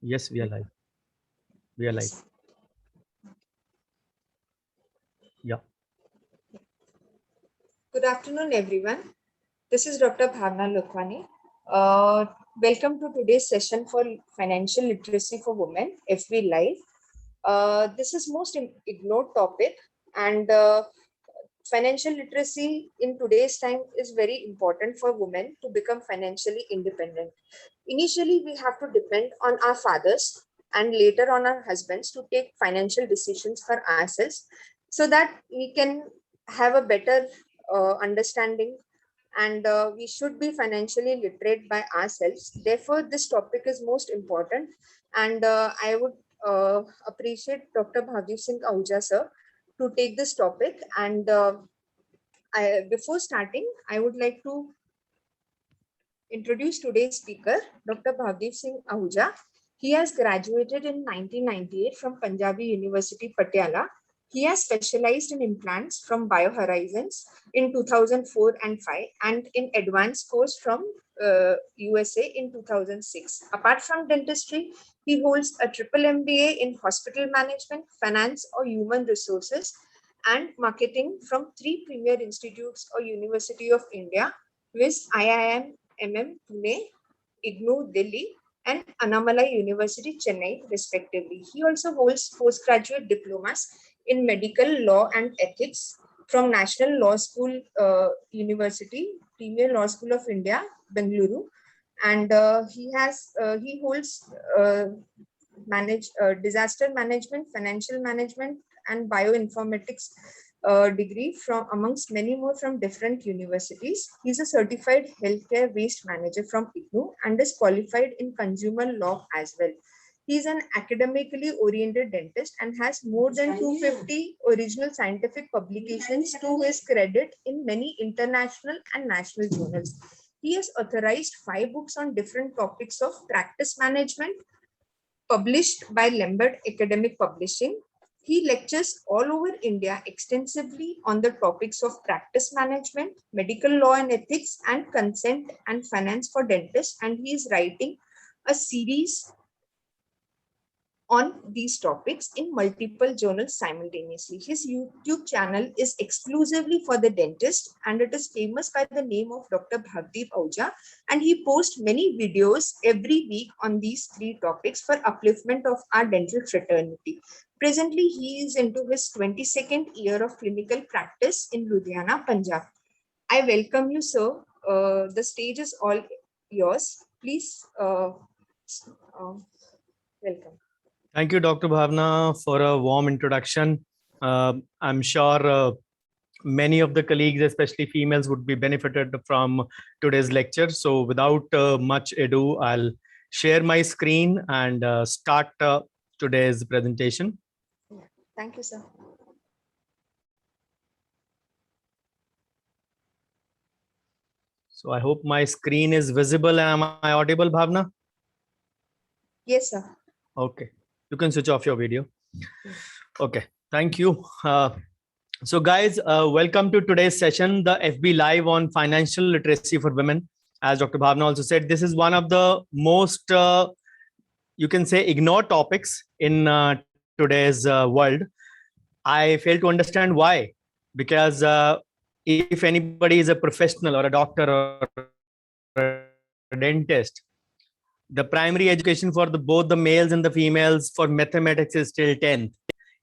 Yes, we are live. We are live. Yes. Yeah. Good afternoon, everyone. This is Dr. Bhavna Lokhwani. Uh, Welcome to today's session for financial literacy for women, FB Live. This is most ignored topic, and financial literacy in today's time is very important for women to become financially independent. Initially, we have to depend on our fathers and later on our husbands to take financial decisions for ourselves so that we can have a better understanding, and we should be financially literate by ourselves. Therefore, this topic is most important, and I would appreciate Dr. Bhavdeep Singh Ahuja sir to take this topic. And before starting, I would like to introduce today's speaker, Dr. Bhavdeep Singh Ahuja. He has graduated in 1998 from Punjabi University, Patiala. He has specialized in implants from BioHorizons in 2004 and 5 and in advanced course from USA in 2006. Apart from dentistry, he holds a triple MBA in hospital management, finance or human resources and marketing from three premier institutes or University of India, viz. IIM Pune, IGNOU Delhi, and Annamalai University Chennai, respectively. He also holds postgraduate diplomas in medical law and ethics from National Law School University, Premier Law School of India, Bengaluru, and he holds disaster management, financial management, and bioinformatics degree from amongst many more from different universities. He's a certified healthcare waste manager from IGNOU and is qualified in consumer law as well. He's an academically oriented dentist and has more than 250 original scientific publications to his credit in many international and national journals. He has authorized 5 books on different topics of practice management, published by Lambert Academic Publishing. He lectures all over India extensively on the topics of practice management, medical law and ethics, and consent and finance for dentists. And he is writing a series on these topics in multiple journals simultaneously. His YouTube channel is exclusively for the dentist and it is famous by the name of Dr. Bhavdeep Ahuja, and he posts many videos every week on these three topics for upliftment of our dental fraternity. Presently, he is into his 22nd year of clinical practice in Ludhiana, Punjab. I welcome you, sir. The stage is all yours. Please welcome. Thank you, Dr. Bhavna, for a warm introduction. I'm sure many of the colleagues, especially females, would be benefited from today's lecture. So without much ado, I'll share my screen and start today's presentation. Thank you, sir. So I hope my screen is visible and am I audible, Bhavna? Yes, sir. Okay. You can switch off your video. Okay. Thank you. So guys, welcome to today's session, the FB Live on financial literacy for women. As Dr. Bhavna also said, this is one of the most, you can say, ignored topics in today's world. I fail to understand why. Because if anybody is a professional or a doctor or a dentist, the primary education for both the males and the females for mathematics is till 10th.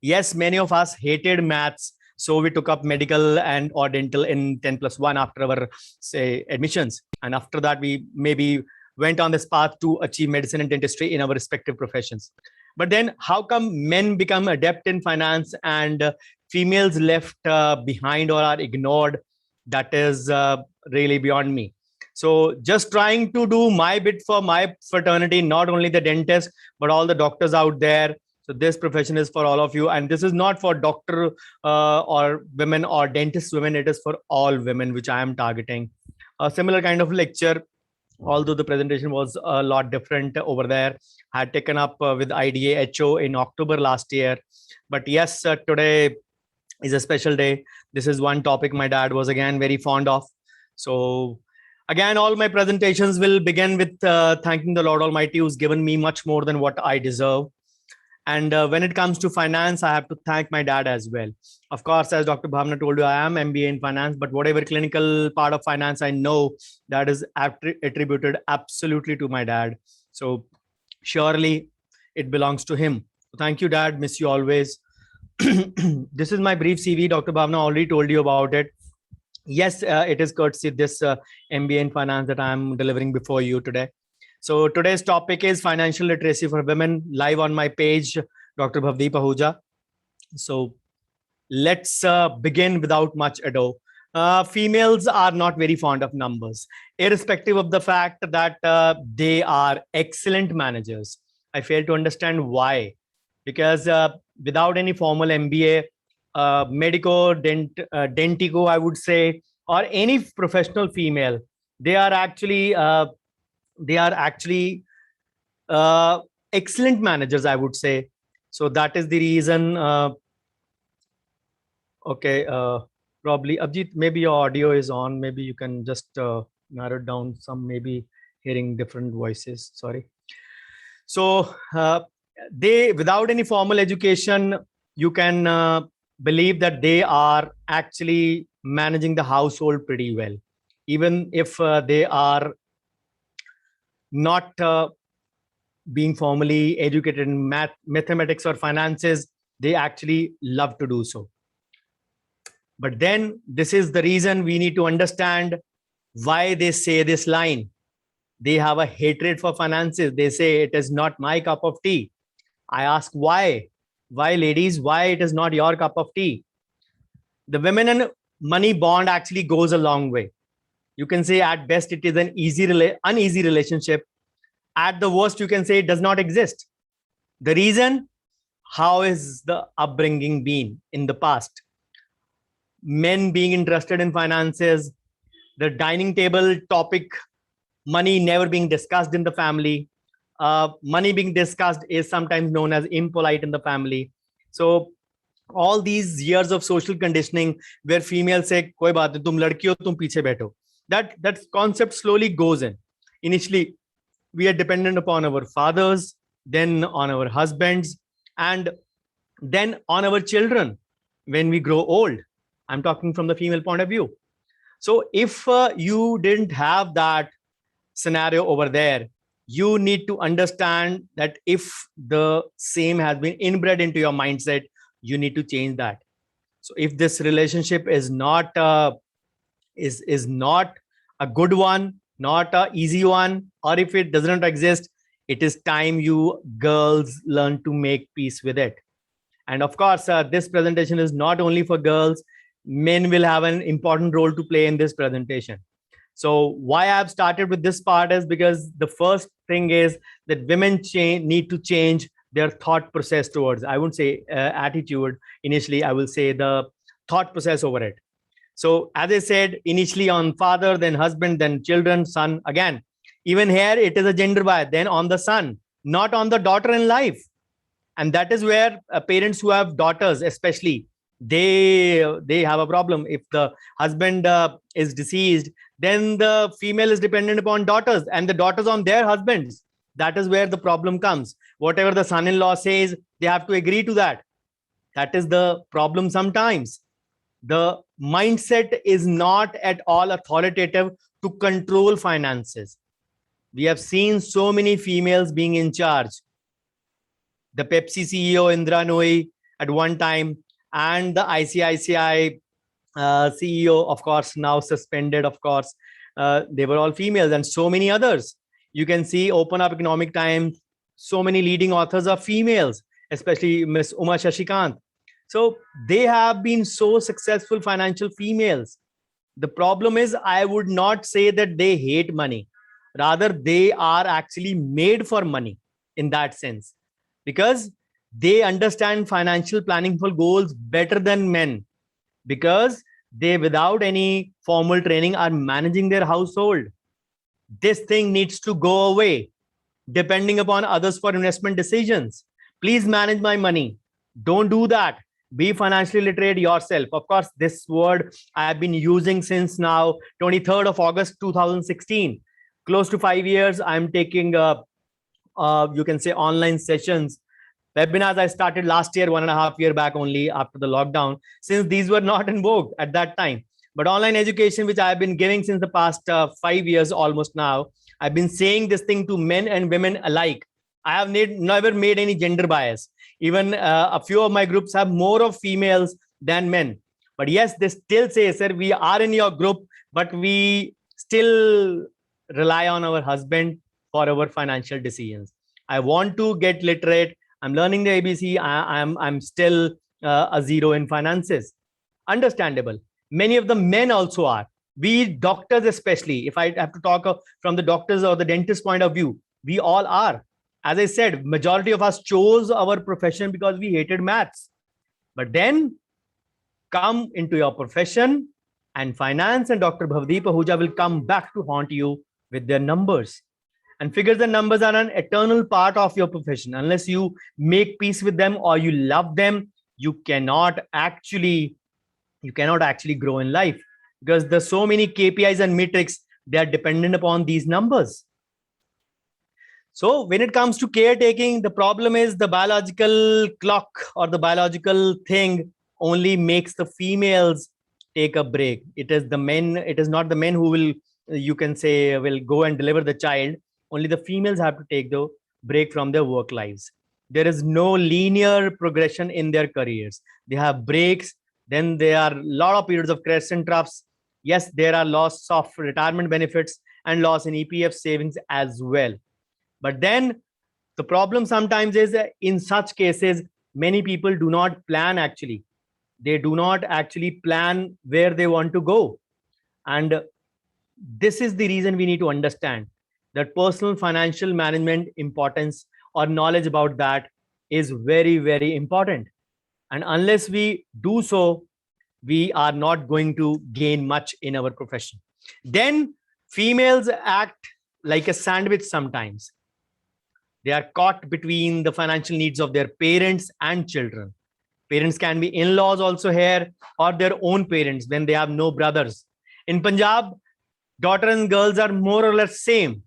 Yes, many of us hated maths, so we took up medical and or dental in 10+1 after our, say, admissions. And after that, we maybe went on this path to achieve medicine and dentistry in our respective professions. But then how come men become adept in finance and females left behind or are ignored? That is really beyond me. So just trying to do my bit for my fraternity, not only the dentist, but all the doctors out there. So this profession is for all of you. And this is not for doctor or women or dentist women. It is for all women, which I am targeting. A similar kind of lecture, although the presentation was a lot different over there, I had taken up with IDA-HO in October last year. But yes, today is a special day. This is one topic my dad was again very fond of. So Again, all my presentations will begin with thanking the Lord Almighty who's given me much more than what I deserve. And when it comes to finance, I have to thank my dad as well. Of course, as Dr. Bhavna told you, I am MBA in finance, but whatever clinical part of finance I know, that is attributed absolutely to my dad. So surely it belongs to him. Thank you, Dad. Miss you always. This is my brief CV. Dr. Bhavna already told you about it. Yes, it is courtesy this MBA in finance that I'm delivering before you today. So today's topic is financial literacy for women, live on my page, Dr. Bhavdeep Ahuja. So let's begin without much ado. Females are not very fond of numbers, irrespective of the fact that they are excellent managers. I fail to understand why. Because without any formal MBA, dentico, I would say, or any professional female, they are actually excellent managers, I would say. So that is the reason. Okay, probably Abjit, maybe your audio is on. Maybe you can just narrow it down. Some maybe hearing different voices. Sorry. So they, without any formal education, you can believe that they are actually managing the household pretty well, even if they are not being formally educated in mathematics or finances. They actually love to do so. But then this is the reason we need to understand why they say this line. They have a hatred for finances. They say it is not my cup of tea. I ask why? Why, ladies? Why it is not your cup of tea? The women and money bond actually goes a long way. You can say at best it is an uneasy relationship. At the worst, you can say it does not exist. The reason? How is the upbringing been in the past? Men being interested in finances, the dining table topic, money never being discussed in the family. Money being discussed is sometimes known as impolite in the family. So all these years of social conditioning where females say, "Koi baat hai, tum ladki ho, tum piche baitho." That concept slowly goes in. Initially, we are dependent upon our fathers, then on our husbands, and then on our children when we grow old. I'm talking from the female point of view. So if you didn't have that scenario over there, you need to understand that if the same has been inbred into your mindset, you need to change that. So if this relationship is not not a good one, not a easy one, or if it doesn't exist, it is time you girls learn to make peace with it. And of course, this presentation is not only for girls. Men will have an important role to play in this presentation. So why I've started with this part is because the first thing is that women need to change their thought process towards, I wouldn't say attitude initially, I will say the thought process over it. So as I said, initially on father, then husband, then children, son. Again, even here it is a gender bias, then on the son, not on the daughter in life. And that is where parents who have daughters especially, they have a problem. If the husband is deceased, then the female is dependent upon daughters and the daughters on their husbands. That is where the problem comes. Whatever the son-in-law says, they have to agree to that. That is the problem sometimes. The mindset is not at all authoritative to control finances. We have seen so many females being in charge. The Pepsi CEO Indra Nooyi at one time, and the ICICI CEO, of course, now suspended, of course. They were all females, and so many others. You can see Open Up Economic Times, so many leading authors are females, especially Miss Uma Shashikant. So they have been so successful financial females. The problem is, I would not say that they hate money. Rather, they are actually made for money in that sense, because they understand financial planning for goals better than men, because they, without any formal training, are managing their household. This thing needs to go away. Depending upon others for investment decisions. Please manage my money. Don't do that. Be financially literate yourself. Of course, this word I've been using since now 23rd of August 2016. Close to 5 years, I'm taking you can say online sessions, webinars I started last year, 1.5 years back only after the lockdown, since these were not in vogue at that time. But online education, which I've been giving since the past 5 years almost now, I've been saying this thing to men and women alike. I have never made any gender bias. Even a few of my groups have more of females than men. But yes, they still say, sir, we are in your group, but we still rely on our husband for our financial decisions. I want to get literate. I'm learning the ABC. I'm still a zero in finances. Understandable. Many of the men also are. We doctors, especially, if I have to talk from the doctors or the dentist point of view, we all are. As I said, majority of us chose our profession because we hated maths. But then come into your profession, and finance and Dr. Bhavdeep Ahuja will come back to haunt you with their numbers. And figures and numbers are an eternal part of your profession. Unless you make peace with them or you love them, you cannot actually grow in life, because there's so many KPIs and metrics, they are dependent upon these numbers. So when it comes to caretaking, the problem is the biological clock or the biological thing only makes the females take a break. It is the men, it is not the men who will, you can say, will go and deliver the child. Only the females have to take the break from their work lives. There is no linear progression in their careers. They have breaks. Then there are a lot of periods of crests and troughs. Yes, there are loss of retirement benefits and loss in EPF savings as well. But then the problem sometimes is that in such cases, many people do not plan actually. They do not actually plan where they want to go. And this is the reason we need to understand that personal financial management importance or knowledge about that is very, very important. And unless we do so, we are not going to gain much in our profession. Then females act like a sandwich sometimes. They are caught between the financial needs of their parents and children. Parents can be in-laws also here, or their own parents when they have no brothers. In Punjab, daughters and girls are more or less same,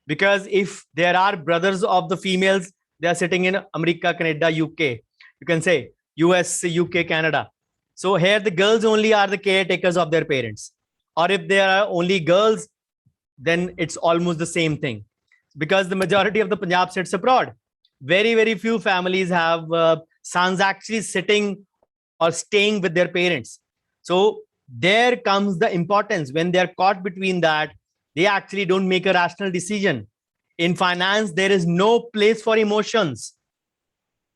because if there are brothers of the females, they are sitting in America, Canada, UK. You can say US, UK, Canada. So here the girls only are the caretakers of their parents. Or if there are only girls, then it's almost the same thing, because the majority of the Punjab sits abroad. Very, very few families have sons actually sitting or staying with their parents. So there comes the importance. When they're caught between that, they actually don't make a rational decision. In finance, there is no place for emotions.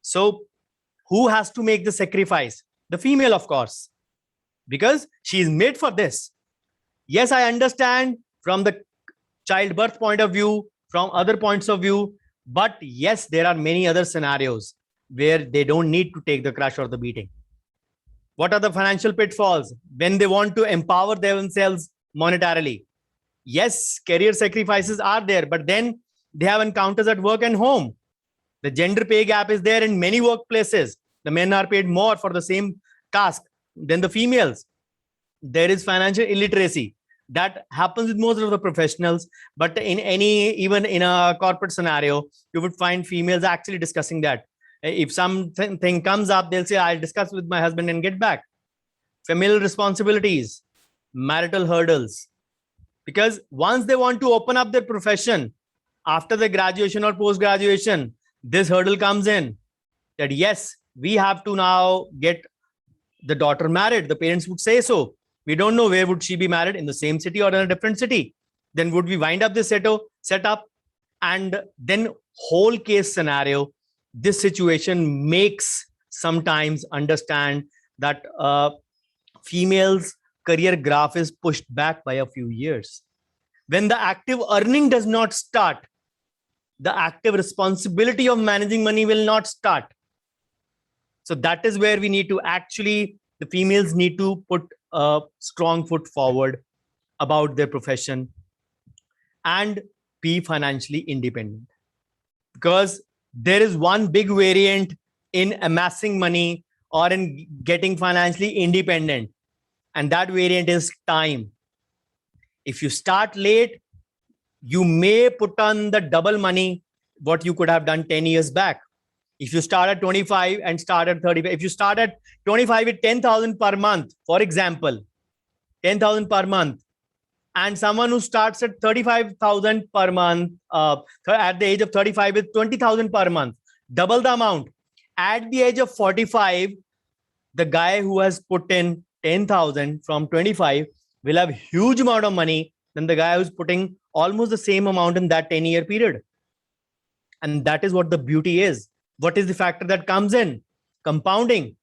So who has to make the sacrifice? The female, of course, because she is made for this. Yes, I understand from the childbirth point of view, from other points of view, but yes, there are many other scenarios where they don't need to take the crush or the beating. What are the financial pitfalls when they want to empower themselves monetarily? Yes, career sacrifices are there, but then they have encounters at work and home. The gender pay gap is there in many workplaces. The men are paid more for the same task than the females. There is financial illiteracy. That happens with most of the professionals, but in any, even in a corporate scenario, you would find females actually discussing that. If something comes up, they'll say, I'll discuss with my husband and get back. Familial responsibilities, marital hurdles. Because once they want to open up their profession after the graduation or post-graduation, this hurdle comes in that yes, we have to now get the daughter married. The parents would say so. We don't know where would she be married, in the same city or in a different city. Then would we wind up this setup? And then whole case scenario, this situation makes sometimes understand that females' career graph is pushed back by a few years. When the active earning does not start, the active responsibility of managing money will not start. So that is where we need to actually, the females need to put a strong foot forward about their profession and be financially independent. Because there is one big variant in amassing money or in getting financially independent. And that variant is time. If you start late, you may put on the double money what you could have done 10 years back. If you start at 25 and start at 35, if you start at 25 with 10,000 per month, for example, 10,000 per month, and someone who starts at 35,000 per month at the age of 35 with 20,000 per month, double the amount. At the age of 45, the guy who has put in 10,000 from 25 will have huge amount of money than the guy who's putting almost the same amount in that 10-year period. And that is what the beauty is. What is the factor that comes in? Compounding.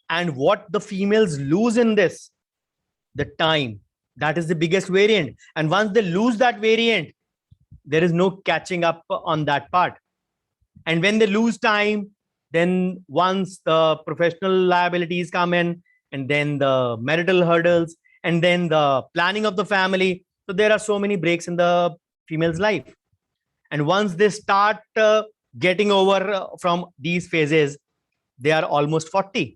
And what the females lose in this? The time. That is the biggest variant. And once they lose that variant, there is no catching up on that part. And when they lose time, then once the professional liabilities come in, and then the marital hurdles, and then the planning of the family. So there are so many breaks in the female's life. And once they start getting over from these phases, they are almost 40.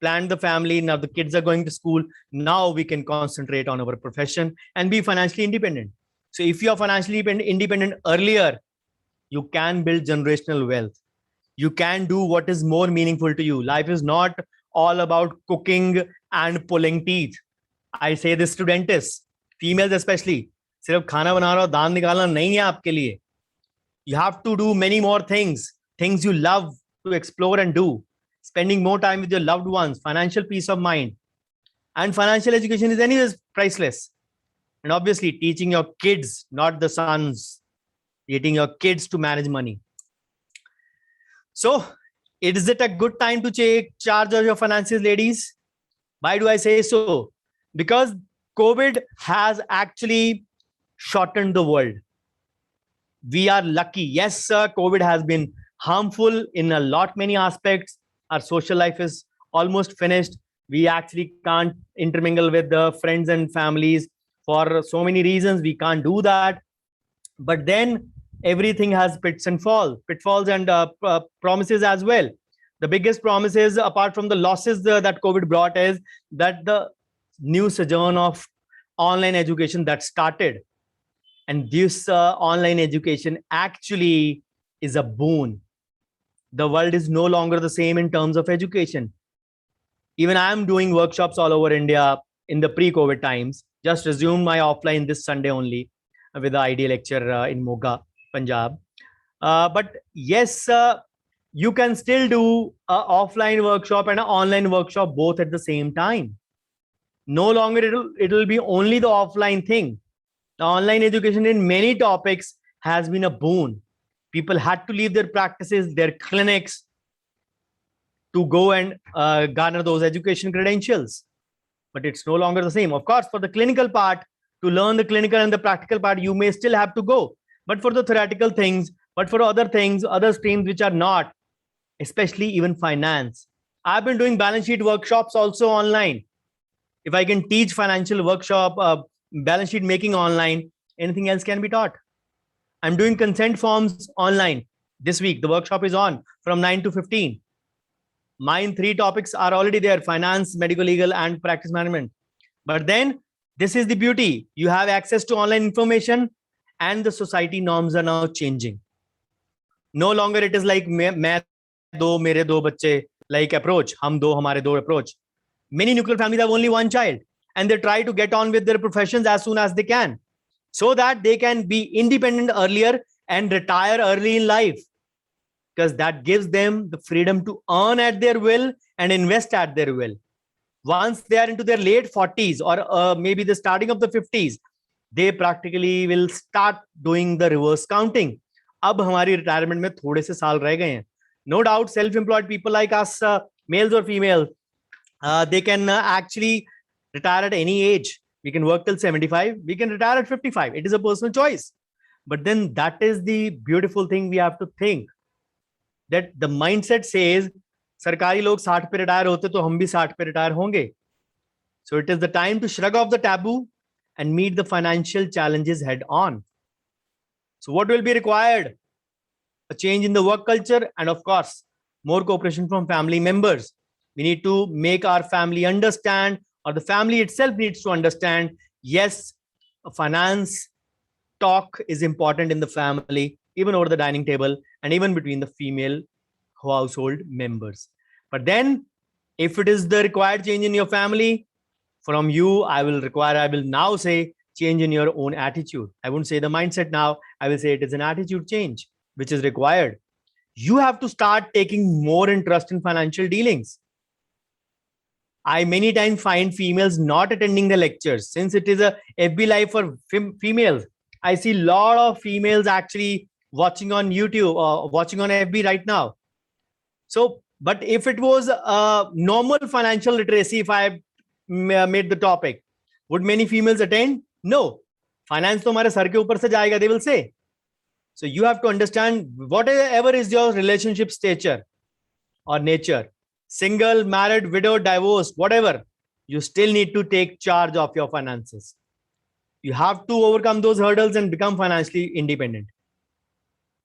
Planned the family, now the kids are going to school. Now we can concentrate on our profession and be financially independent. So if you are financially independent earlier, you can build generational wealth. You can do what is more meaningful to you. Life is not all about cooking and pulling teeth. I say this to dentists, females especially. सिर्फ खाना बना रहा हो, दांत निकालना नहीं है आपके लिए. You have to do many more things you love to explore and do. Spending more time with your loved ones, financial peace of mind. And financial education is anyways priceless. And obviously teaching your kids, not the sons, teaching your kids to manage money. So, is it a good time to take charge of your finances, ladies? Why do I say so? Because COVID has actually shortened the world. We are lucky. Yes, sir, COVID has been harmful in a lot many aspects. Our social life is almost finished. We actually can't intermingle with the friends and families for so many reasons. We can't do that. But then everything has pitfalls and promises as well. The biggest promises, apart from the losses that COVID brought, is that the new sojourn of online education that started. And this online education actually is a boon. The world is no longer the same in terms of education. Even I am doing workshops all over India in the pre-COVID times. Just resumed my offline this Sunday only with the IDEA lecture in Moga, Punjab. But yes, you can still do an offline workshop and an online workshop both at the same time. No longer it'll be only the offline thing. The online education in many topics has been a boon. People had to leave their practices, their clinics, to go and garner those education credentials. But it's no longer the same. Of course, for the clinical part, to learn the clinical and the practical part, you may still have to go. But for the theoretical things, but for other things, other streams which are not, especially even finance. I've been doing balance sheet workshops also online. If I can teach financial workshop, balance sheet making online, anything else can be taught. I'm doing consent forms online this week. The workshop is on from 9 to 15. Mine 3 topics are already there: finance, medical, legal, and practice management. But then this is the beauty. You have access to online information, and the society norms are now changing. No longer it is like मैं दो मेरे दो बच्चे like approach, हम दो हमारे दो approach. Many nuclear families have only one child, and they try to get on with their professions as soon as they can, so that they can be independent earlier and retire early in life, because that gives them the freedom to earn at their will and invest at their will. Once they are into their late 40s or maybe the starting of the 50s, they practically will start doing the reverse counting. अब हमारी retirement में थोड़े से साल रह गए हैं. No doubt, self-employed people like us, males or females, they can actually retire at any age. We can work till 75. We can retire at 55. It is a personal choice. But then that is the beautiful thing we have to think. That the mindset says, सरकारी लोग 60 पे retire होते तो हम भी 60 पे retire होंगे. So it is the time to shrug off the taboo and meet the financial challenges head on. So what will be required? A change in the work culture, and of course, more cooperation from family members. We need to make our family understand, or the family itself needs to understand, yes, finance talk is important in the family, even over the dining table and even between the female household members. But then if it is the required change in your family, from you, I will now say change in your own attitude. I won't say the mindset now. I will say it is an attitude change, which is required. You have to start taking more interest in financial dealings. I many times find females not attending the lectures since it is a FB Live for females. I see a lot of females actually watching on YouTube or watching on FB right now. So, but if it was a normal financial literacy, if I made the topic, would many females attend? No. Finance to hamare sar ke upar se jayega, they will say. So you have to understand whatever is your relationship stature or nature, single, married, widowed, divorced, whatever, you still need to take charge of your finances. You have to overcome those hurdles and become financially independent.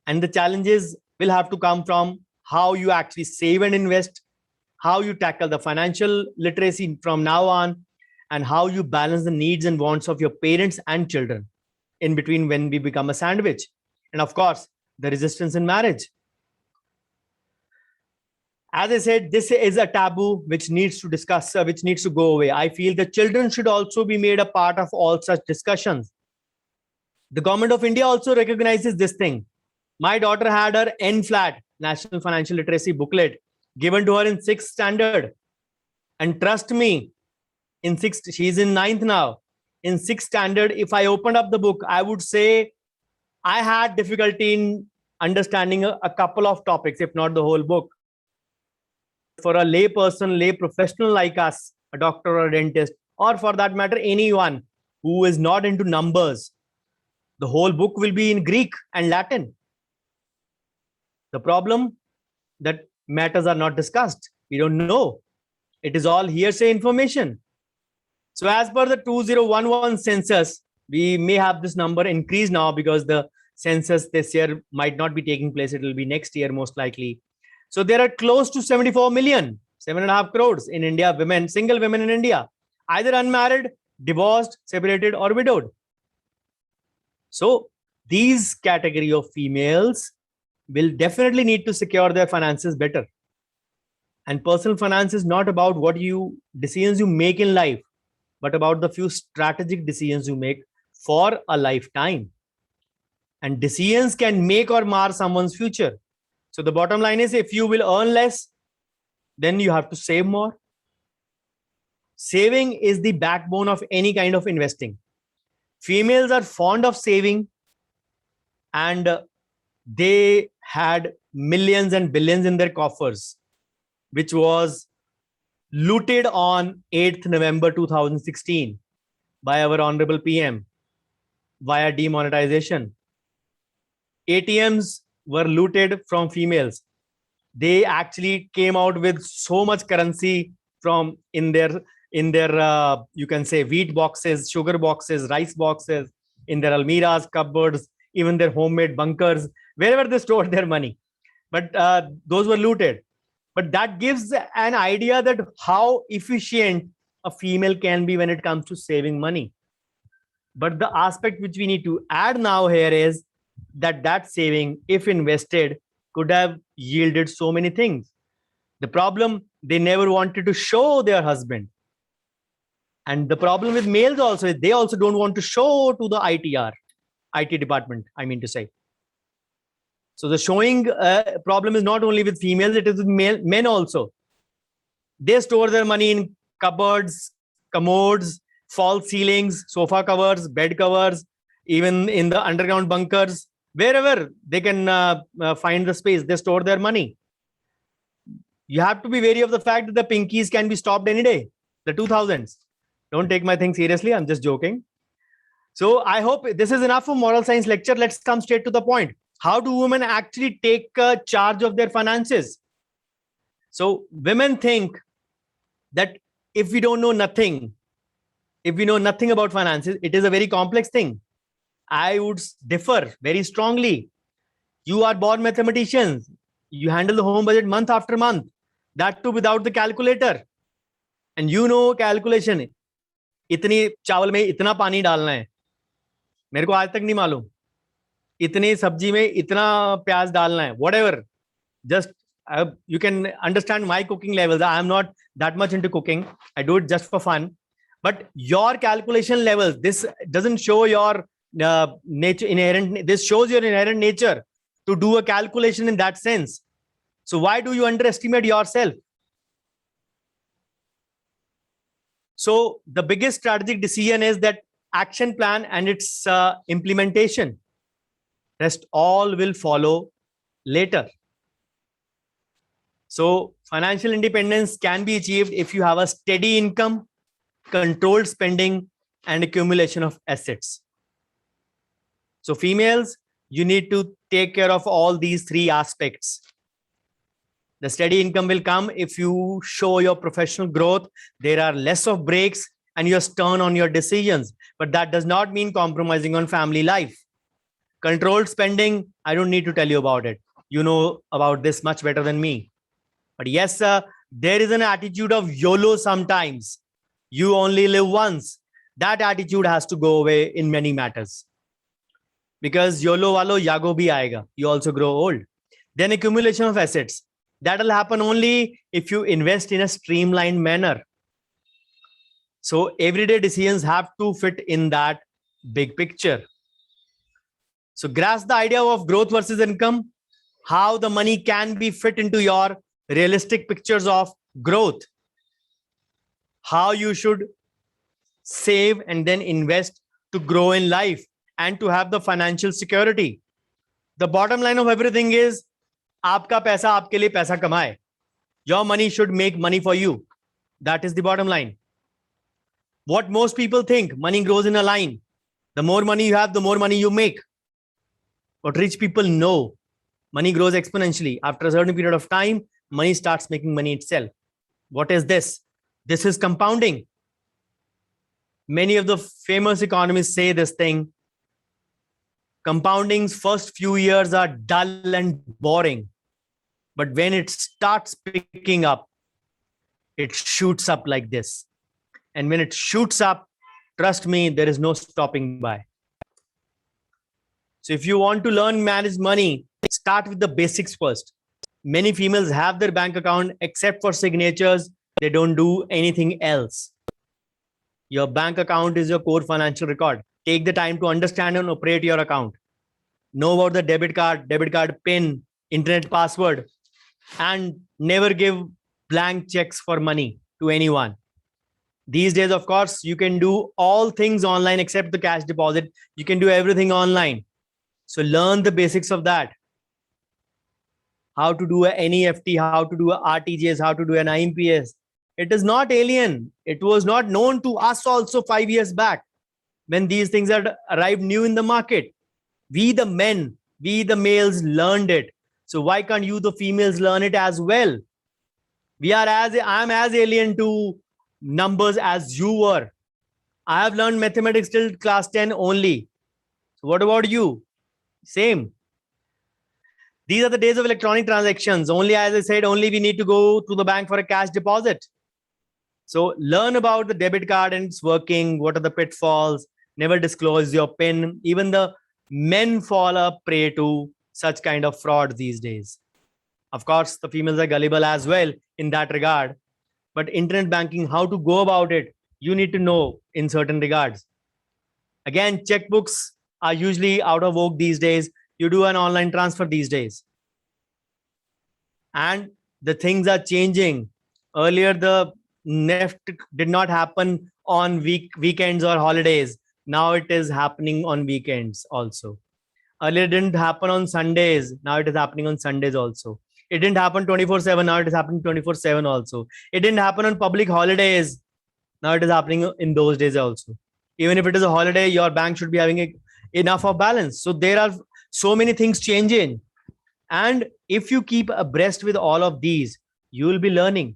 And the challenges will have to come from how you actually save and invest, how you tackle the financial literacy from now on, and how you balance the needs and wants of your parents and children in between when we become a sandwich. And of course, the resistance in marriage. As I said, this is a taboo which needs to discuss, which needs to go away. I feel the children should also be made a part of all such discussions. The government of India also recognizes this thing. My daughter had her NFLAT, National Financial Literacy booklet, given to her in 6th standard. And trust me, in 6th, she's in 9th now. In 6th standard, if I opened up the book, I would say I had difficulty in understanding a couple of topics, if not the whole book. For a lay person, lay professional like us, a doctor or a dentist, or for that matter, anyone who is not into numbers, the whole book will be in Greek and Latin. The problem that matters are not discussed. We don't know. It is all hearsay information. So as per the 2011 census, we may have this number increased now because the census this year might not be taking place. It will be next year, most likely. So there are close to 74 million, 7.5 crores in India, women, single women in India, either unmarried, divorced, separated, or widowed. So these category of females will definitely need to secure their finances better. And personal finance is not about what decisions you make in life, but about the few strategic decisions you make for a lifetime. And decisions can make or mar someone's future. So the bottom line is, if you will earn less, then you have to save more. Saving is the backbone of any kind of investing. Females are fond of saving, and they had millions and billions in their coffers, which was looted on 8th November 2016 by our Honorable PM via demonetization. ATMs were looted from females. They actually came out with so much currency from in their you can say wheat boxes, sugar boxes, rice boxes, in their almiras, cupboards, even their homemade bunkers, wherever they stored their money. But those were looted. But that gives an idea that how efficient a female can be when it comes to saving money. But the aspect which we need to add now here is that saving, if invested, could have yielded so many things. The problem, they never wanted to show their husband. And the problem with males also is they also don't want to show to the IT department, I mean to say. So the showing problem is not only with females, it is with men also. They store their money in cupboards, commodes, false ceilings, sofa covers, bed covers, even in the underground bunkers, wherever they can find the space, they store their money. You have to be wary of the fact that the pinkies can be stopped any day, the 2000s. Don't take my thing seriously, I'm just joking. So I hope this is enough for moral science lecture. Let's come straight to the point. How do women actually take charge of their finances? So women think that if we don't know nothing, if we know nothing about finances, it is a very complex thing. I would differ very strongly. You are born mathematicians. You handle the home budget month after month. That too without the calculator. And you know calculation. इतनी चावल में इतना पानी डालना है, मेरे को आज तक नहीं मालूम. इतनी सब्जी में इतना प्याज डालना है, whatever. Just you can understand my cooking levels. I am not that much into cooking. I do it just for fun. But your calculation levels, this doesn't show your nature inherent. This shows your inherent nature to do a calculation in that sense. So why do you underestimate yourself? So the biggest strategic decision is that action plan and its implementation. Rest all will follow later. So financial independence can be achieved if you have a steady income, controlled spending, and accumulation of assets. So females, you need to take care of all these three aspects. The steady income will come if you show your professional growth. There are less of breaks and you're stern on your decisions, but that does not mean compromising on family life. Controlled spending, I don't need to tell you about it. You know about this much better than me. But yes, sir, there is an attitude of YOLO sometimes. You only live once. That attitude has to go away in many matters. Because YOLO walo yago bhi aayega. You also grow old. Then accumulation of assets. That will happen only if you invest in a streamlined manner. So everyday decisions have to fit in that big picture. So grasp the idea of growth versus income, how the money can be fit into your realistic pictures of growth, how you should save and then invest to grow in life and to have the financial security. The bottom line of everything is आपका पैसा आपके लिए पैसा कमाए. Your money should make money for you. That is the bottom line. What most people think, money grows in a line. The more money you have, the more money you make. What rich people know, money grows exponentially. After a certain period of time, money starts making money itself. What is this? This is compounding. Many of the famous economists say this thing. Compounding's first few years are dull and boring. But when it starts picking up, it shoots up like this. And when it shoots up, trust me, there is no stopping by. So if you want to learn manage money, start with the basics first. Many females have their bank account except for signatures. They don't do anything else. Your bank account is your core financial record. Take the time to understand and operate your account. Know about the debit card PIN, internet password, and never give blank checks for money to anyone. These days, of course, you can do all things online except the cash deposit. You can do everything online. So learn the basics of that. How to do an NEFT, how to do a RTGS, how to do an IMPS. It is not alien. It was not known to us also 5 years back when these things had arrived new in the market. We the men, we the males learned it. So why can't you the females learn it as well? I'm as alien to numbers as you were. I have learned mathematics till class 10 only. So what about you? Same. These are the days of electronic transactions. Only, as I said, only we need to go to the bank for a cash deposit. So learn about the debit card and its working. What are the pitfalls? Never disclose your PIN. Even the men fall a prey to such kind of fraud these days. Of course, the females are gullible as well in that regard. But internet banking, how to go about it, you need to know in certain regards. Again, checkbooks are usually out of vogue these days. You do an online transfer these days. And the things are changing. Earlier, the NEFT did not happen on weekends or holidays. Now it is happening on weekends also. Earlier, it didn't happen on Sundays. Now it is happening on Sundays also. It didn't happen 24/7. Now it is happening 24/7 also. It didn't happen on public holidays. Now it is happening in those days also. Even if it is a holiday, your bank should be having enough of balance. So there are so many things changing. And if you keep abreast with all of these, you will be learning.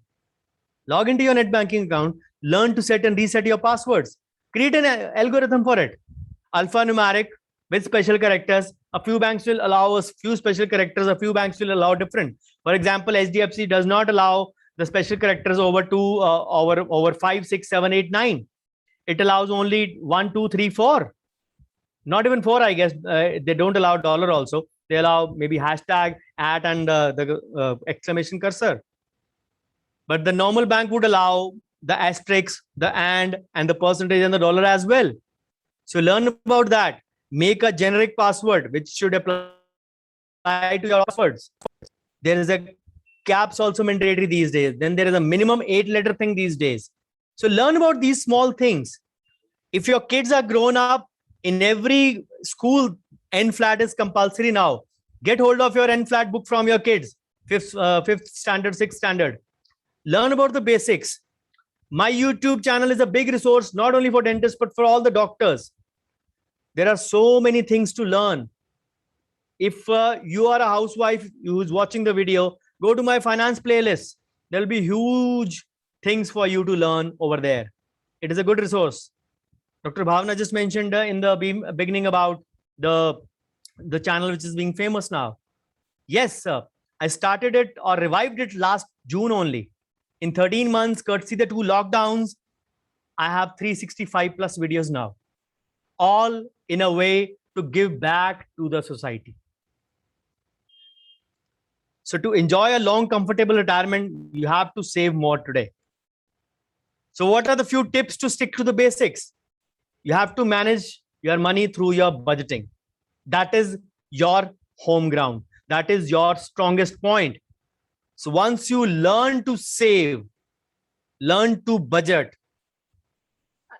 Log into your net banking account, learn to set and reset your passwords. Create an algorithm for it. Alphanumeric with special characters. A few banks will allow us few special characters. A few banks will allow different. For example, HDFC does not allow the special characters over 5, 6, 7, 8, 9. It allows only 1, 2, 3, 4. Not even 4, I guess. They don't allow dollar also. They allow maybe hashtag, at, and the exclamation cursor. But the normal bank would allow the asterisk, the and the percentage and the dollar as well. So learn about that. Make a generic password which should apply to your passwords. There is a caps also mandatory these days. Then there is a minimum 8-letter thing these days. So learn about these small things. If your kids are grown up, in every school, NFLAT is compulsory now. Get hold of your NFLAT book from your kids, fifth standard, 6th standard. Learn about the basics. My YouTube channel is a big resource, not only for dentists, but for all the doctors. There are so many things to learn. If you are a housewife who is watching the video, go to my finance playlist. There'll be huge things for you to learn over there. It is a good resource. Dr. Bhavna just mentioned in the beginning about the channel which is being famous now. Yes, sir. I started it or revived it last June only. In 13 months, courtesy the 2 lockdowns, I have 365 plus videos now, all in a way to give back to the society. So to enjoy a long, comfortable retirement, you have to save more today. So what are the few tips to stick to the basics? You have to manage your money through your budgeting. That is your home ground. That is your strongest point. So once you learn to save, learn to budget,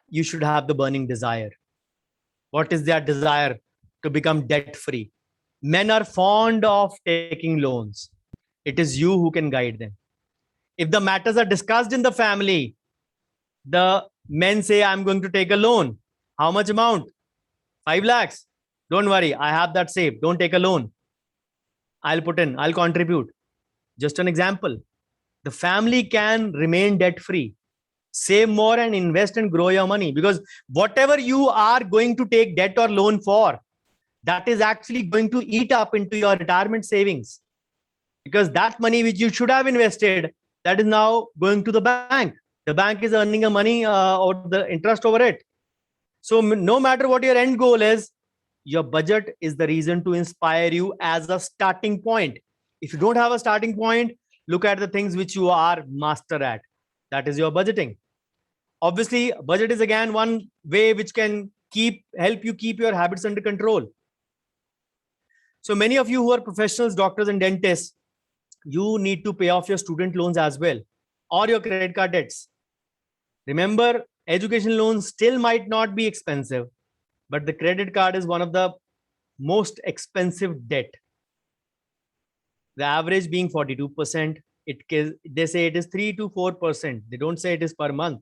you should have the burning desire. What is their desire? To become debt-free. Men are fond of taking loans. It is you who can guide them. If the matters are discussed in the family, the men say, I'm going to take a loan. How much amount? 5 lakhs. Don't worry, I have that saved. Don't take a loan. I'll put in, I'll contribute. Just an example. The family can remain debt-free. Save more and invest and grow your money, because whatever you are going to take debt or loan for, that is actually going to eat up into your retirement savings. Because that money which you should have invested, that is now going to the bank. The bank is earning a money or the interest over it. So no matter what your end goal is, your budget is the reason to inspire you as a starting point. If you don't have a starting point, look at the things which you are master at. That is your budgeting. Obviously, budget is again one way which can help you keep your habits under control. So many of you who are professionals, doctors and dentists, you need to pay off your student loans as well, or your credit card debts. Remember, education loans still might not be expensive, but the credit card is one of the most expensive debt. The average being 42%. They say it is 3 to 4%. They don't say it is per month,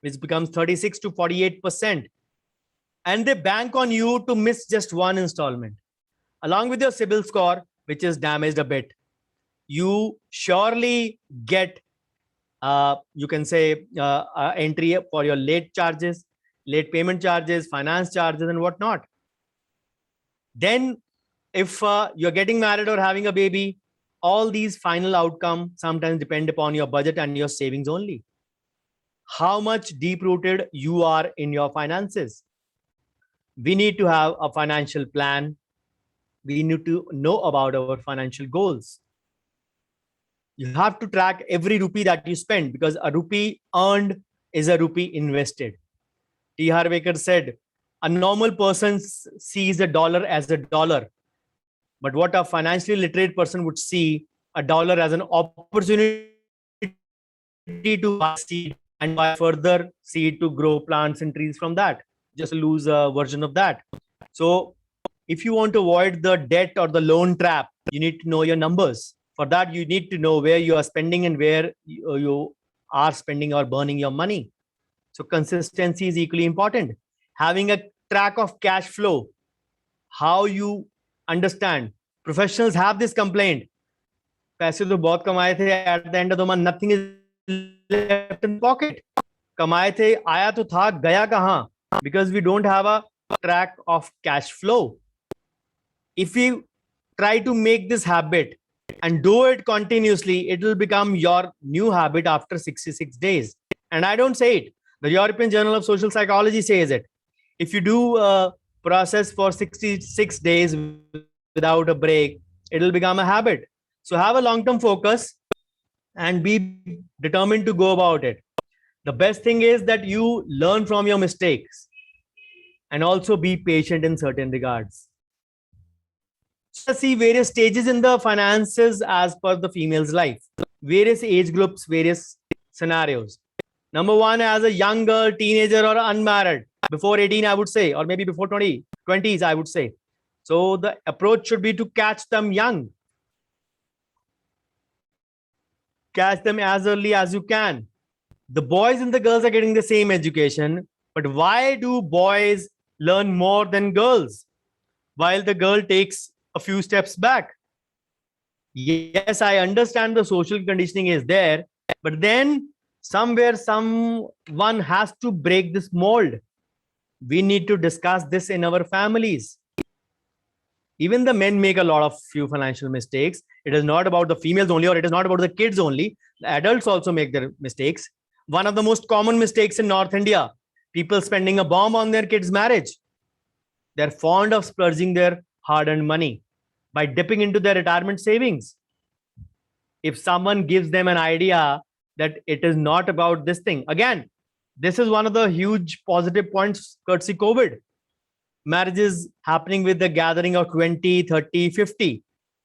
which becomes 36 to 48%. And they bank on you to miss just one installment. Along with your CIBIL score, which is damaged a bit, you surely get you can say entry for your late charges, late payment charges, finance charges and whatnot. Then if you're getting married or having a baby, all these final outcomes sometimes depend upon your budget and your savings only. How much deep-rooted you are in your finances. We need to have a financial plan. We need to know about our financial goals. You have to track every rupee that you spend, because a rupee earned is a rupee invested. T. Harv Eker said, a normal person sees a dollar as a dollar, but what a financially literate person would see a dollar as an opportunity to buy seed and buy further seed to grow plants and trees from that. Just a loose version of that. So if you want to avoid the debt or the loan trap, you need to know your numbers. For that, you need to know where you are spending and where you are spending or burning your money. So consistency is equally important. Having a track of cash flow, how you understand. Professionals have this complaint. पैसे तो बहुत कमाए थे, at the end of the month, nothing is left in pocket. कमाए थे, आया तो था, गया कहाँ? Because we don't have a track of cash flow. If we try to make this habit, and do it continuously, it will become your new habit after 66 days. And I don't say it. The European Journal of Social Psychology says it. If you do a process for 66 days without a break, it will become a habit. So have a long-term focus and be determined to go about it. The best thing is that you learn from your mistakes and also be patient in certain regards. So see various stages in the finances as per the female's life, various age groups, various scenarios. Number one, as a young girl, teenager, or unmarried, before 18, I would say, or maybe before 20s, I would say. So the approach should be to catch them young. Catch them as early as you can. The boys and the girls are getting the same education, but why do boys learn more than girls while the girl takes a few steps back? Yes, I understand the social conditioning is there, but then somewhere someone has to break this mold. We need to discuss this in our families. Even the men make a lot of few financial mistakes. It is not about the females only, or it is not about the kids only. The adults also make their mistakes. One of the most common mistakes in North India, people spending a bomb on their kids' marriage. They're fond of splurging their hard-earned money by dipping into their retirement savings. If someone gives them an idea that it is not about this thing, again, this is one of the huge positive points courtesy COVID. Marriages happening with the gathering of 20, 30, 50.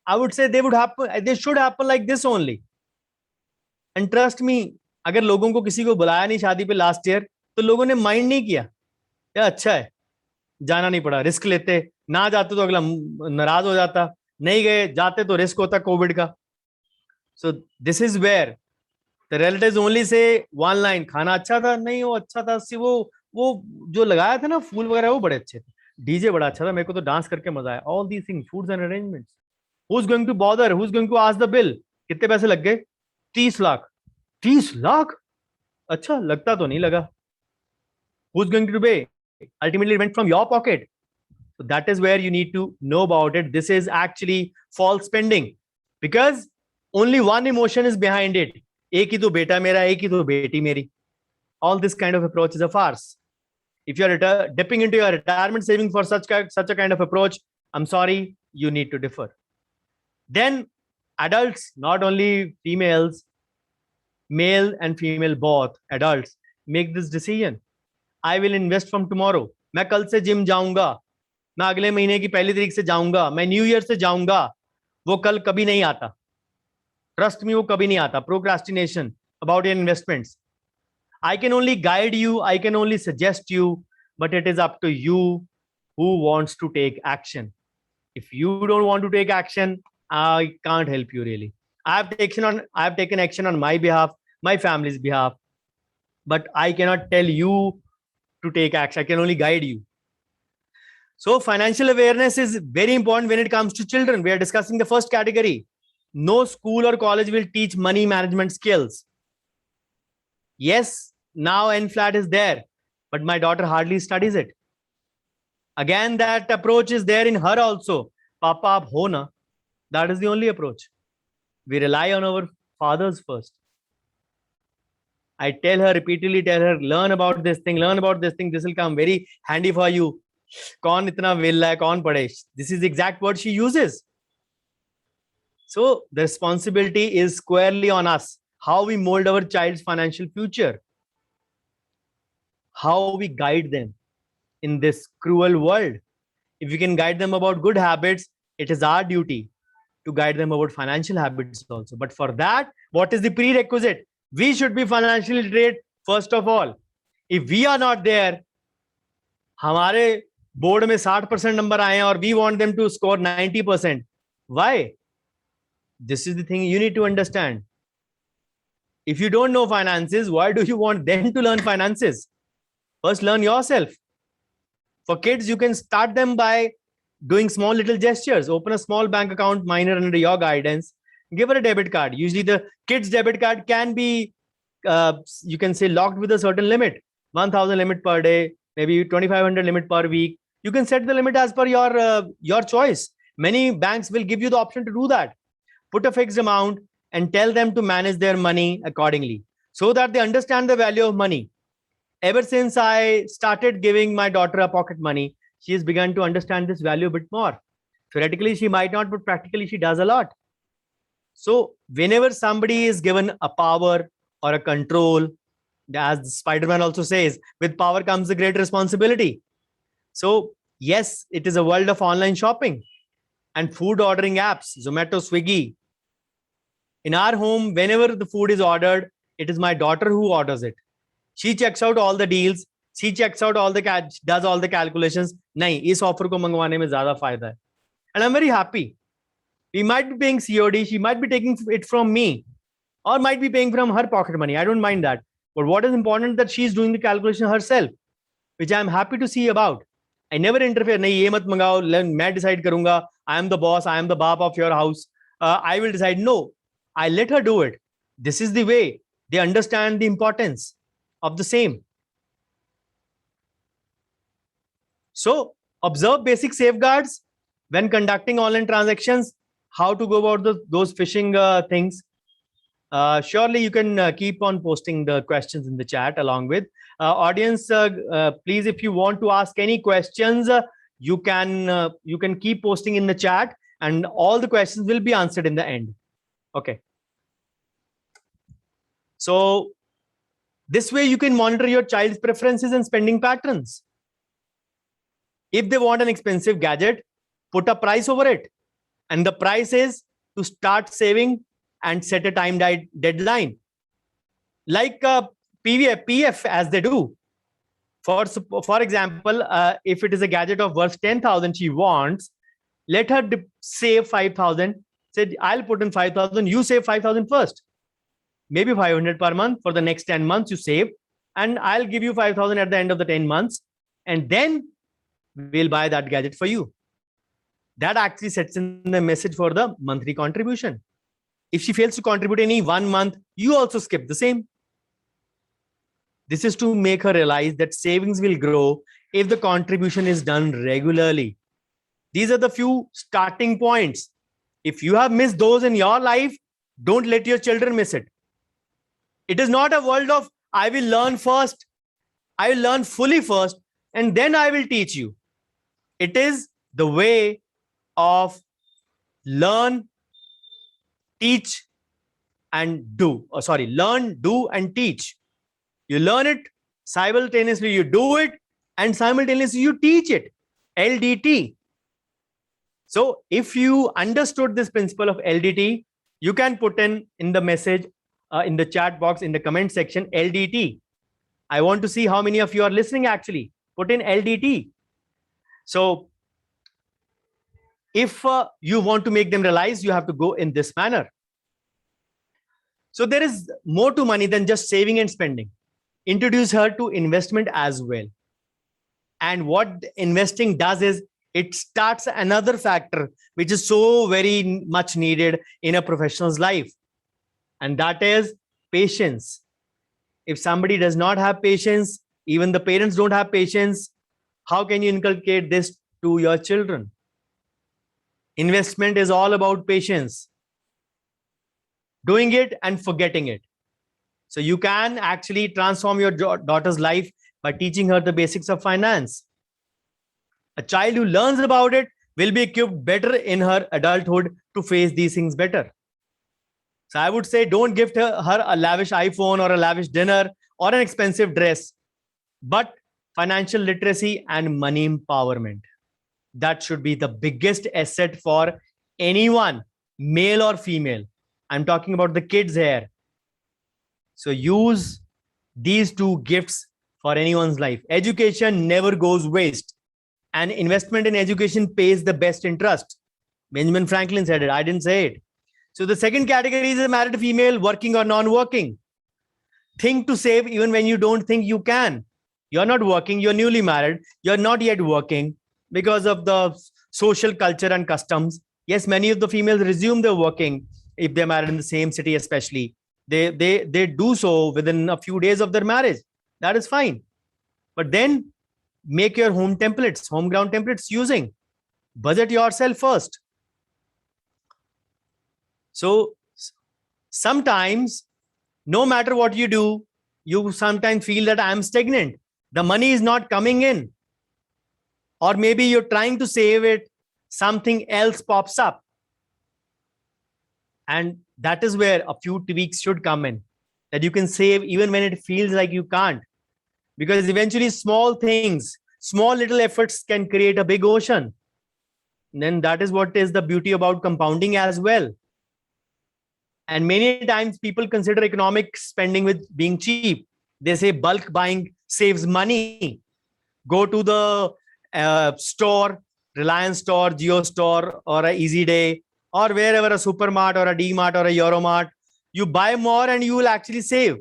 I would say they should happen like this only. And trust me, अगर लोगों को किसी को बुलाया नहीं शादी पे last year, तो लोगों ने माइंड नहीं किया, या अच्छा है, जाना नहीं पड़ा, रिस्क लेते, ना जाते तो अगला नाराज हो जाता, नहीं गए, जाते तो रिस्क होता कोविड का. So this is where the relatives only say one line, खाना अच्छा था, नहीं वो अच्छा था, वो जो लगाया था ना फूल वगैरह वो बड़े अच्छे थे, डीजे बड़ा अच्छा था, मेरे को तो डांस करके मजा आया. All these things, foods and arrangements. Who's going to bother? Who's going to ask the bill? कितने पैसे लग गए? 30 लाख. 30 लाख? अच्छा लगता तो नहीं लगा. Who's going to pay? Ultimately it went from your pocket. So that is where you need to know about it. This is actually false spending because only one emotion is behind it. एक ही तो बेटा मेरा, एक ही तो बेटी मेरी. All this kind of approach is a farce. If you are dipping into your retirement saving for such a kind of approach, I'm sorry, you need to differ. Then adults, not only females, male and female both, adults, make this decision. I will invest from tomorrow. मैं कल से gym जाऊंगा, मैं अगले महीने की पहली तारीख से जाऊंगा, मैं न्यू ईयर से जाऊंगा. वो कल कभी नहीं आता. Trust me, वो कभी नहीं आता. Procrastination about your investments. I can only guide you, I can only suggest you, but it is up to you who wants to take action. If you don't want to take action, I can't help you really. I have taken action on my behalf, my family's behalf, but I cannot tell you to take action. I can only guide you. So financial awareness is very important when it comes to children. We are discussing the first category. No school or college will teach money management skills. Yes, now NFLAT is there, but my daughter hardly studies it. Again, that approach is there in her also. Papa, aap ho na. That is the only approach. We rely on our fathers first. I tell her repeatedly, learn about this thing, this will come very handy for you. Kaun itna vella hai, kaun padhe? This is the exact word she uses. So the responsibility is squarely on us. How we mold our child's financial future. How we guide them in this cruel world. If we can guide them about good habits, it is our duty to guide them about financial habits also. But for that, what is the prerequisite? We should be financially literate first of all. If we are not there, हमारे board में 60% number आए हैं और we want them to score 90%. Why? This is the thing you need to understand. If you don't know finances, why do you want them to learn finances? First, learn yourself. For kids, you can start them by doing small little gestures. Open a small bank account, minor under your guidance. Give her a debit card. Usually the kids' debit card can be, you can say, locked with a certain limit. 1,000 limit per day, maybe 2,500 limit per week. You can set the limit as per your choice. Many banks will give you the option to do that. put a fixed amount, and tell them to manage their money accordingly so that they understand the value of money. Ever since I started giving my daughter a pocket money, she has begun to understand this value a bit more. Theoretically, she might not, but practically, she does a lot. So, whenever somebody is given a power or a control, as Spider-Man also says, with power comes a great responsibility. So, yes, it is a world of online shopping and food ordering apps, Zomato, Swiggy. In our home, whenever the food is ordered, it is my daughter who orders it. She checks out all the deals. She checks out all the does all the calculations. नहीं, इस offer को मंगवाने में ज़्यादा फायदा है. And I'm very happy. We might be paying COD. She might be taking it from me, or might be paying from her pocket money. I don't mind that. But what is important that she's doing the calculation herself, which I'm happy to see about. I never interfere. नहीं ये मत मंगाओ. मैं decide करूँगा. I am the boss. I am the baap of your house. I will decide. No, I let her do it. This is the way they understand the importance of the same. So observe basic safeguards when conducting online transactions, how to go about those phishing things. Surely you can keep on posting the questions in the chat along with audience. Please, if you want to ask any questions, you can keep posting in the chat and all the questions will be answered in the end. Okay. So this way you can monitor your child's preferences and spending patterns. If they want an expensive gadget, put a price over it. And the price is to start saving and set a time deadline. Like PF as they do. For example, if it is a gadget of worth 10,000 she wants, let her save 5,000. Said, I'll put in 5,000, you save 5,000 first. Maybe 500 per month for the next 10 months you save, and I'll give you 5,000 at the end of the 10 months, and then we'll buy that gadget for you. That actually sets in the message for the monthly contribution. If she fails to contribute any 1 month, you also skip the same. This is to make her realize that savings will grow if the contribution is done regularly. These are the few starting points. If you have missed those in your life, don't let your children miss it. It is not a world of, I will learn first, I will learn fully first, and then I will teach you. It is the way of learn, teach, and do. Oh, sorry, learn, do, and teach. You learn it, simultaneously you do it, and simultaneously you teach it. LDT. So if you understood this principle of LDT, you can put in the message, in the chat box, in the comment section, LDT. I want to see how many of you are listening actually. Put in LDT. So if you want to make them realize, you have to go in this manner. So there is more to money than just saving and spending. Introduce her to investment as well. And what investing does is it starts another factor which is so very much needed in a professional's life. And that is patience. If somebody does not have patience, even the parents don't have patience, how can you inculcate this to your children? Investment is all about patience. Doing it and forgetting it. So you can actually transform your daughter's life by teaching her the basics of finance. A child who learns about it will be equipped better in her adulthood to face these things better. So I would say don't gift her a lavish iPhone or a lavish dinner or an expensive dress, but financial literacy and money empowerment. That should be the biggest asset for anyone, male or female. I'm talking about the kids here. So use these two gifts for anyone's life. Education never goes waste. And investment in education pays the best interest. Benjamin Franklin said it. I didn't say it. So the second category is a married female, working or non-working. Think to save even when you don't think you can. You're not working, you're newly married, you're not yet working because of the social culture and customs. Yes, many of the females resume their working if they're married in the same city, especially. They do so within a few days of their marriage. That is fine. But then make your home templates, home ground templates using. Budget yourself first. So sometimes, no matter what you do, you sometimes feel that I'm stagnant. The money is not coming in. Or maybe you're trying to save it, something else pops up. And that is where a few tweaks should come in, that you can save even when it feels like you can't. Because eventually, small things, small little efforts can create a big ocean. And then that is what is the beauty about compounding as well. And many times people consider economic spending with being cheap. They say bulk buying saves money. Go to the store, Reliance store, Geo store, or a Easy Day, or wherever, a Supermart or a D-Mart or a Euromart. You buy more and you will actually save.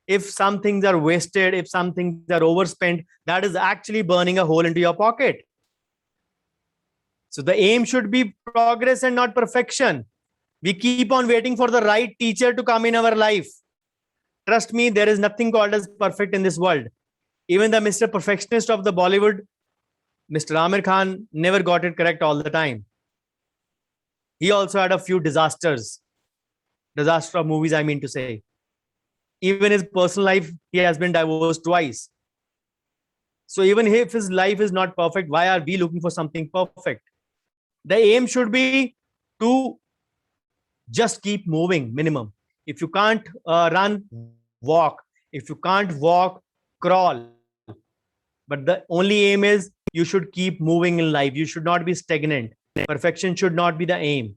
If some things are wasted, if some things are overspent, that is actually burning a hole into your pocket. So the aim should be progress and not perfection. We keep on waiting for the right teacher to come in our life. Trust me, there is nothing called as perfect in this world. Even the Mr. Perfectionist of the Bollywood, Mr. Amir Khan, never got it correct all the time. He also had a few disaster of movies, I mean to say. Even his personal life, he has been divorced twice. So even if his life is not perfect, why are we looking for something perfect? The aim should be to just keep moving minimum. If you can't run, walk. If you can't walk, crawl. But the only aim is you should keep moving in life. You should not be stagnant. Perfection should not be the aim.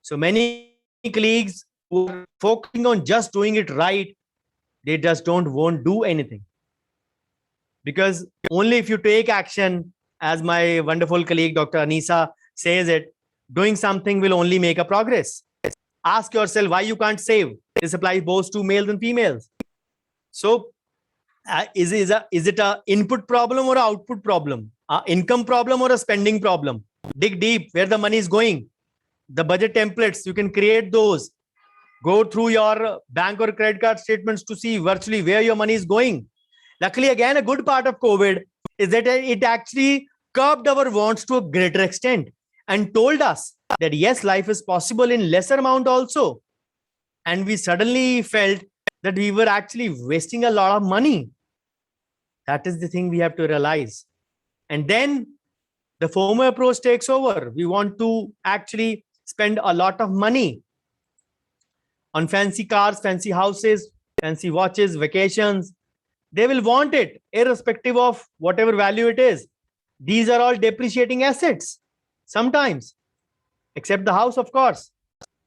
So many colleagues who are focusing on just doing it right, they just won't do anything. Because only if you take action, as my wonderful colleague Dr. Anisa says it, doing something will only make a progress. Ask yourself why you can't save. This applies both to males and females. So is it a input problem or an output problem? A income problem or a spending problem? Dig deep where the money is going. The budget templates, you can create those. Go through your bank or credit card statements to see virtually where your money is going. Luckily, again, a good part of COVID is that it actually curbed our wants to a greater extent and told us that yes, life is possible in lesser amount also. And we suddenly felt that we were actually wasting a lot of money. That is the thing we have to realize. And then the FOMO approach takes over. We want to actually spend a lot of money on fancy cars, fancy houses, fancy watches, vacations. They will want it irrespective of whatever value it is. These are all depreciating assets sometimes, except the house, of course.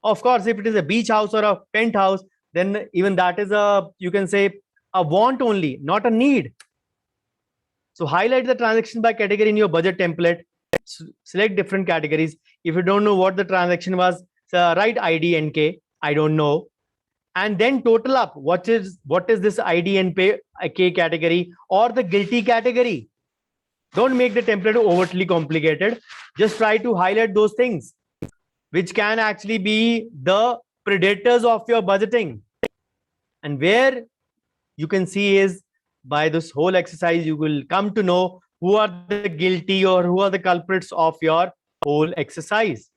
Of course, if it is a beach house or a penthouse, then even that is you can say, a want only, not a need. So highlight the transaction by category in your budget template. Select different categories. If you don't know what the transaction was, write ID and K. I don't know. And then total up. What is this ID and K category or the guilty category? Don't make the template overtly complicated. Just try to highlight those things which can actually be the predators of your budgeting. And where you can see is by this whole exercise, you will come to know who are the guilty or who are the culprits of your whole exercise.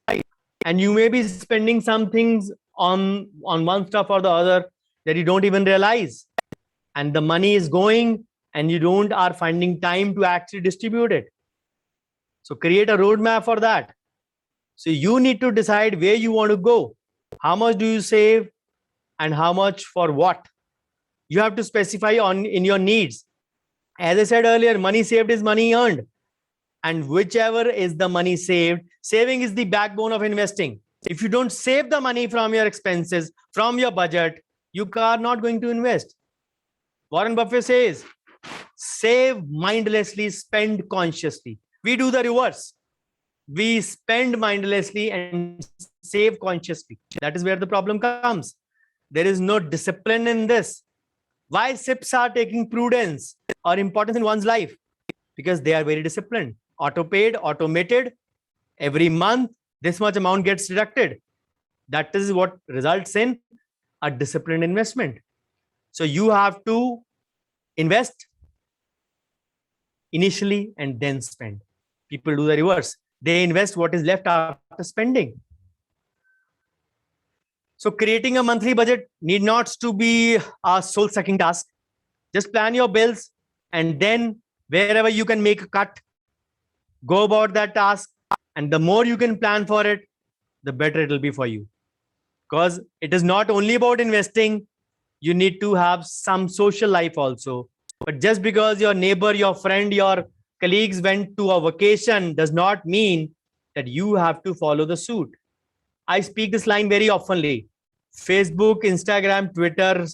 And you may be spending some things on one stuff or the other that you don't even realize. And the money is going and you are finding time to actually distribute it. So create a roadmap for that. So you need to decide where you want to go. How much do you save and how much for what? You have to specify in your needs. As I said earlier, money saved is money earned. And whichever is the money saved, saving is the backbone of investing. If you don't save the money from your expenses, from your budget, you are not going to invest. Warren Buffett says, save mindlessly, spend consciously. We do the reverse. We spend mindlessly and save consciously. That is where the problem comes. There is no discipline in this. Why SIPs are taking prudence or importance in one's life? Because they are very disciplined. Auto-paid, automated. Every month, this much amount gets deducted. That is what results in a disciplined investment. So you have to invest initially and then spend. People do the reverse. They invest what is left after spending. So creating a monthly budget need not to be a soul sucking task. Just plan your bills, and then wherever you can make a cut, go about that task. And the more you can plan for it, the better it will be for you. Because it is not only about investing, you need to have some social life also. But just because your neighbor, your friend, your colleagues went to a vacation does not mean that you have to follow the suit. I speak this line very oftenly. Facebook, Instagram, Twitter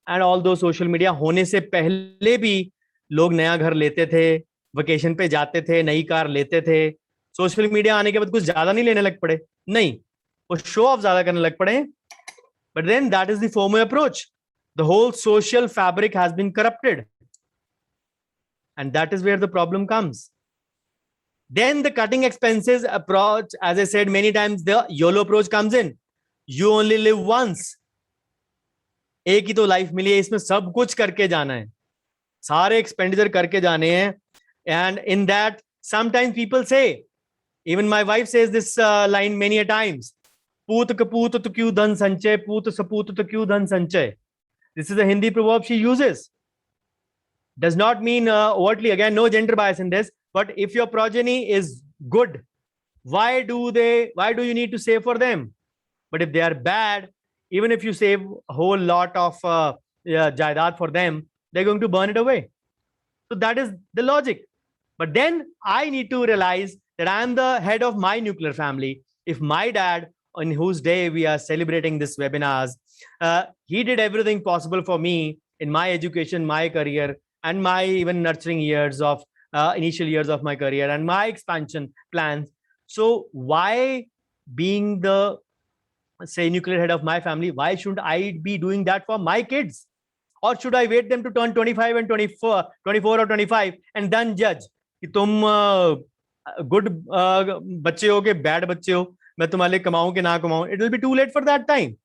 and all those social media होने से पहले भी लोग नया घर लेते थे, vacation पे जाते थे, नई कार लेते थे. सोशल मीडिया आने के बाद कुछ ज्यादा नहीं लेने लग पड़े, नहीं, वो शो ऑफ ज्यादा करने लग पड़े. But then that is the FOMO approach. The whole social fabric has been corrupted. And that is where the problem comes. Then the cutting expenses approach, as I said many times, the YOLO approach comes in. You only live once. एक ही तो life मिली है, इसमें सब कुछ करके जाना है, सारे एक्सपेंडिचर करके जाने हैं. And in that, sometimes people say, even my wife says this line many a times, पूत कपूत तो क्यों धन संचय, पूत सपूत तो क्यों धन संचय. This is a Hindi proverb she uses. Does not mean overtly, again, no gender bias in this, but if your progeny is good, why do you need to save for them? But if they are bad, even if you save a whole lot of jaidad for them, they're going to burn it away. So that is the logic. But then I need to realize that I am the head of my nuclear family. If my dad, on whose day we are celebrating this webinars, he did everything possible for me in my education, my career, and my even nurturing years of initial years of my career and my expansion plans. So why, being the, say, nuclear head of my family, why shouldn't I be doing that for my kids? Or should I wait them to turn 25 and 24 or 25 and then judge कि तुम good बच्चे हो के bad बच्चे हो, मैं तुम्हारे लिए कमाऊं कि ना कमाऊं? It will be too late for that time,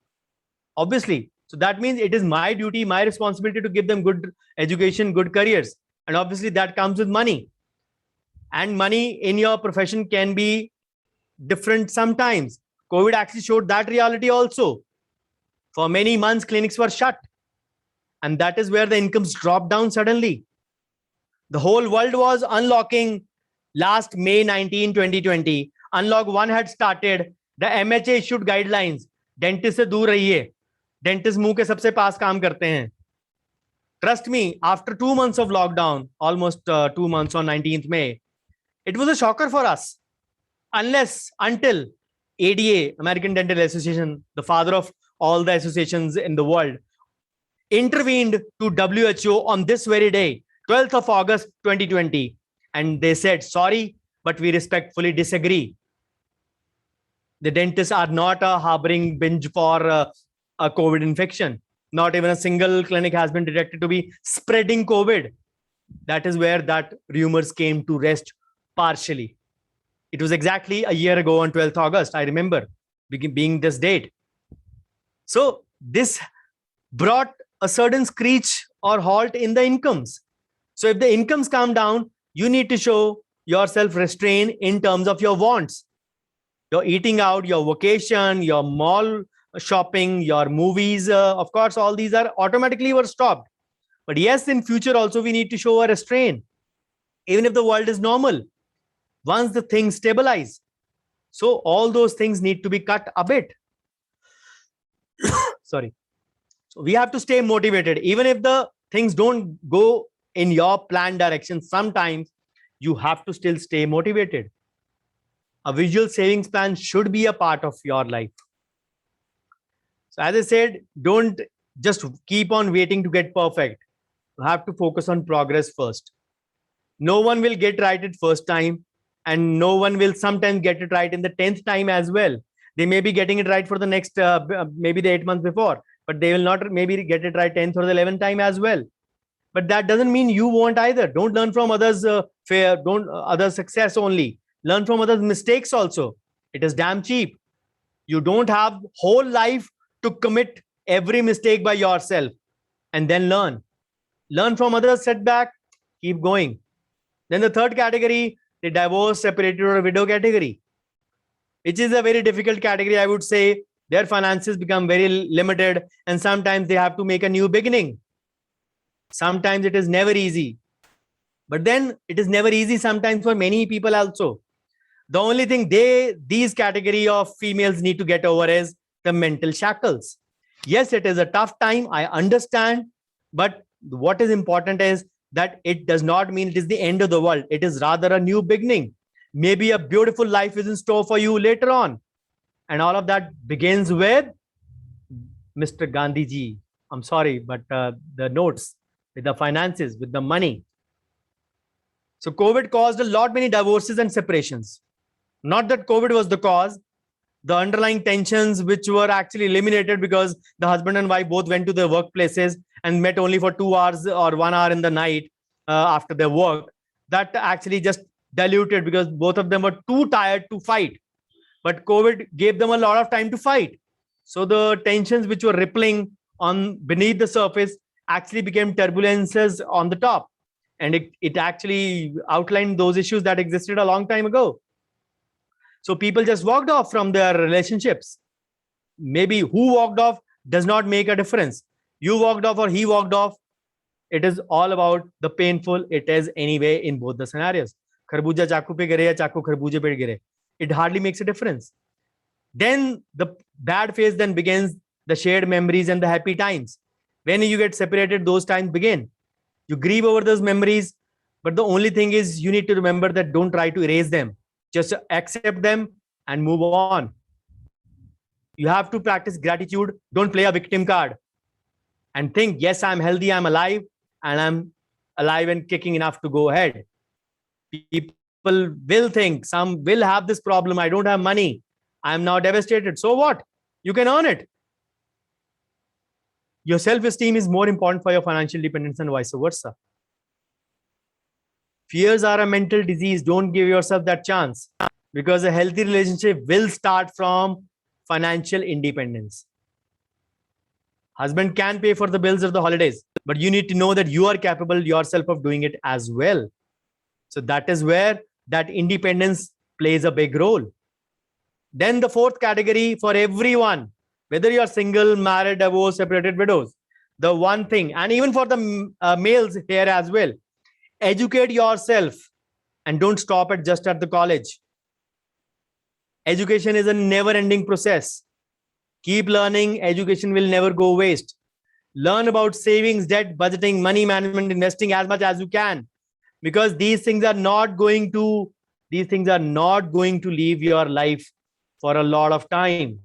obviously. So that means it is my duty, my responsibility to give them good education, good careers. And obviously that comes with money. And money in your profession can be different sometimes. COVID actually showed that reality also. For many months, clinics were shut. And that is where the incomes dropped down suddenly. The whole world was unlocking last May 19, 2020. Unlock 1 had started. The MHA issued guidelines. Dentist से दूर रहिए. Dentist मुंह के सबसे पास काम करते हैं. Trust me, after 2 months of lockdown, almost 2 months on 19th May, it was a shocker for us. Until ADA, American Dental Association, the father of all the associations in the world, intervened to WHO on this very day, 12th of August 2020. And they said, sorry, but we respectfully disagree. The dentists are not a harboring binge for a COVID infection. Not even a single clinic has been detected to be spreading COVID. That is where that rumors came to rest partially. It was exactly a year ago on 12th August. I remember being this date. So this brought a certain screech or halt in the incomes. So if the incomes come down, you need to show yourself restraint in terms of your wants. Your eating out, your vacation, your mall shopping, your movies, of course, all these are automatically were stopped. But yes, in future also we need to show a restraint, even if the world is normal, once the things stabilize. So all those things need to be cut a bit. Sorry. So we have to stay motivated. Even if the things don't go in your planned direction, sometimes you have to still stay motivated. A visual savings plan should be a part of your life. So as I said, don't just keep on waiting to get perfect. You have to focus on progress first. No one will get right at first time, and no one will sometimes get it right in the 10th time as well. They may be getting it right for the next, maybe the 8 months before, but they will not maybe get it right 10th or the 11th time as well. But that doesn't mean you won't either. Don't learn from others' others' success only. Learn from others' mistakes also. It is damn cheap. You don't have whole life to commit every mistake by yourself and then learn. Learn from others' setback, keep going. Then the third category, the divorce, separated or widow category, which is a very difficult category, I would say. Their finances become very limited, and sometimes they have to make a new beginning. Sometimes it is never easy. But then it is never easy sometimes for many people also. The only thing these category of females need to get over is the mental shackles. Yes, it is a tough time, I understand, but what is important is that it does not mean it is the end of the world. It is rather a new beginning. Maybe a beautiful life is in store for you later on. And all of that begins with Mr. Gandhi ji. I'm sorry, but the notes, with the finances, with the money. So COVID caused a lot many divorces and separations. Not that COVID was the cause, the underlying tensions which were actually eliminated because the husband and wife both went to their workplaces and met only for 2 hours or 1 hour in the night after their work. That actually just diluted because both of them were too tired to fight. But COVID gave them a lot of time to fight. So the tensions which were rippling on beneath the surface actually became turbulences on the top. And it actually outlined those issues that existed a long time ago. So people just walked off from their relationships. Maybe who walked off does not make a difference. You walked off or he walked off. It is all about the painful. It is anyway in both the scenarios. Kharbuja chaku pe gire ya chaku kharbuje pe gire. It hardly makes a difference. Then the bad phase then begins, the shared memories and the happy times. When you get separated, those times begin. You grieve over those memories, but the only thing is you need to remember that don't try to erase them. Just accept them and move on. You have to practice gratitude. Don't play a victim card and think, yes, I'm healthy, I'm alive, and I'm alive and kicking enough to go ahead. People will think, some will have this problem. I don't have money. I'm now devastated. So what? You can earn it. Your self-esteem is more important for your financial independence and vice versa. Fears are a mental disease. Don't give yourself that chance, because a healthy relationship will start from financial independence. Husband can pay for the bills of the holidays, but you need to know that you are capable yourself of doing it as well. So that is where that independence plays a big role. Then the fourth category for everyone, whether you are single, married, divorced, separated, widows, the one thing, and even for the males here as well, educate yourself and don't stop at just at the college. Education is a never-ending process. Keep learning. Education will never go waste. Learn about savings, debt, budgeting, money management, investing as much as you can, because these things are not going to leave your life for a lot of time.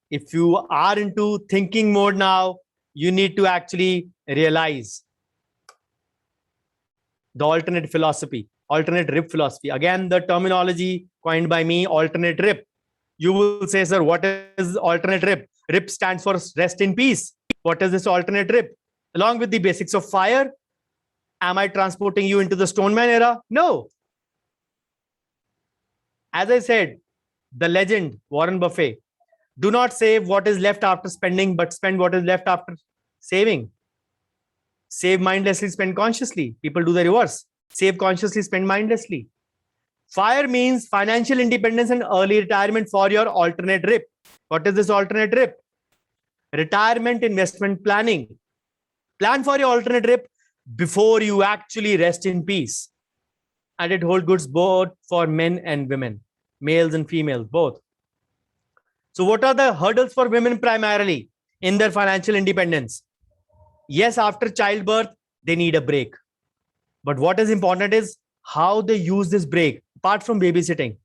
If you are into thinking mode now, you need to actually realize the alternate philosophy, alternate RIP philosophy. Again, the terminology coined by me, alternate RIP. You will say, sir, what is alternate RIP? RIP stands for rest in peace. What is this alternate RIP? Along with the basics of fire, am I transporting you into the Stoneman era? No. As I said, the legend, Warren Buffett, do not save what is left after spending, but spend what is left after saving. Save mindlessly, spend consciously. People do the reverse. Save consciously, spend mindlessly. FIRE means financial independence and early retirement for your alternate RIP. What is this alternate RIP? Retirement investment planning. Plan for your alternate RIP before you actually rest in peace. And it holds good both for men and women, males and females, both. So what are the hurdles for women primarily in their financial independence? Yes, after childbirth, they need a break. But what is important is how they use this break. Apart from babysitting,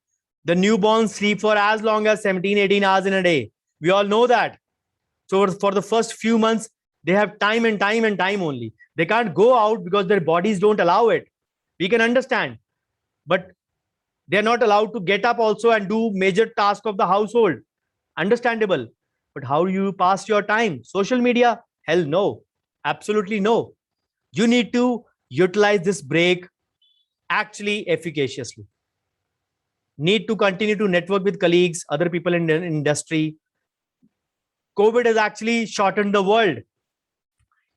the newborns sleep for as long as 17, 18 hours in a day. We all know that. So for the first few months, they have time and time and time only. They can't go out because their bodies don't allow it. We can understand. But they're not allowed to get up also and do major tasks of the household. Understandable. But how do you pass your time? Social media? Hell no. Absolutely no. You need to utilize this break actually efficaciously. Need to continue to network with colleagues, other people in the industry. COVID has actually shortened the world.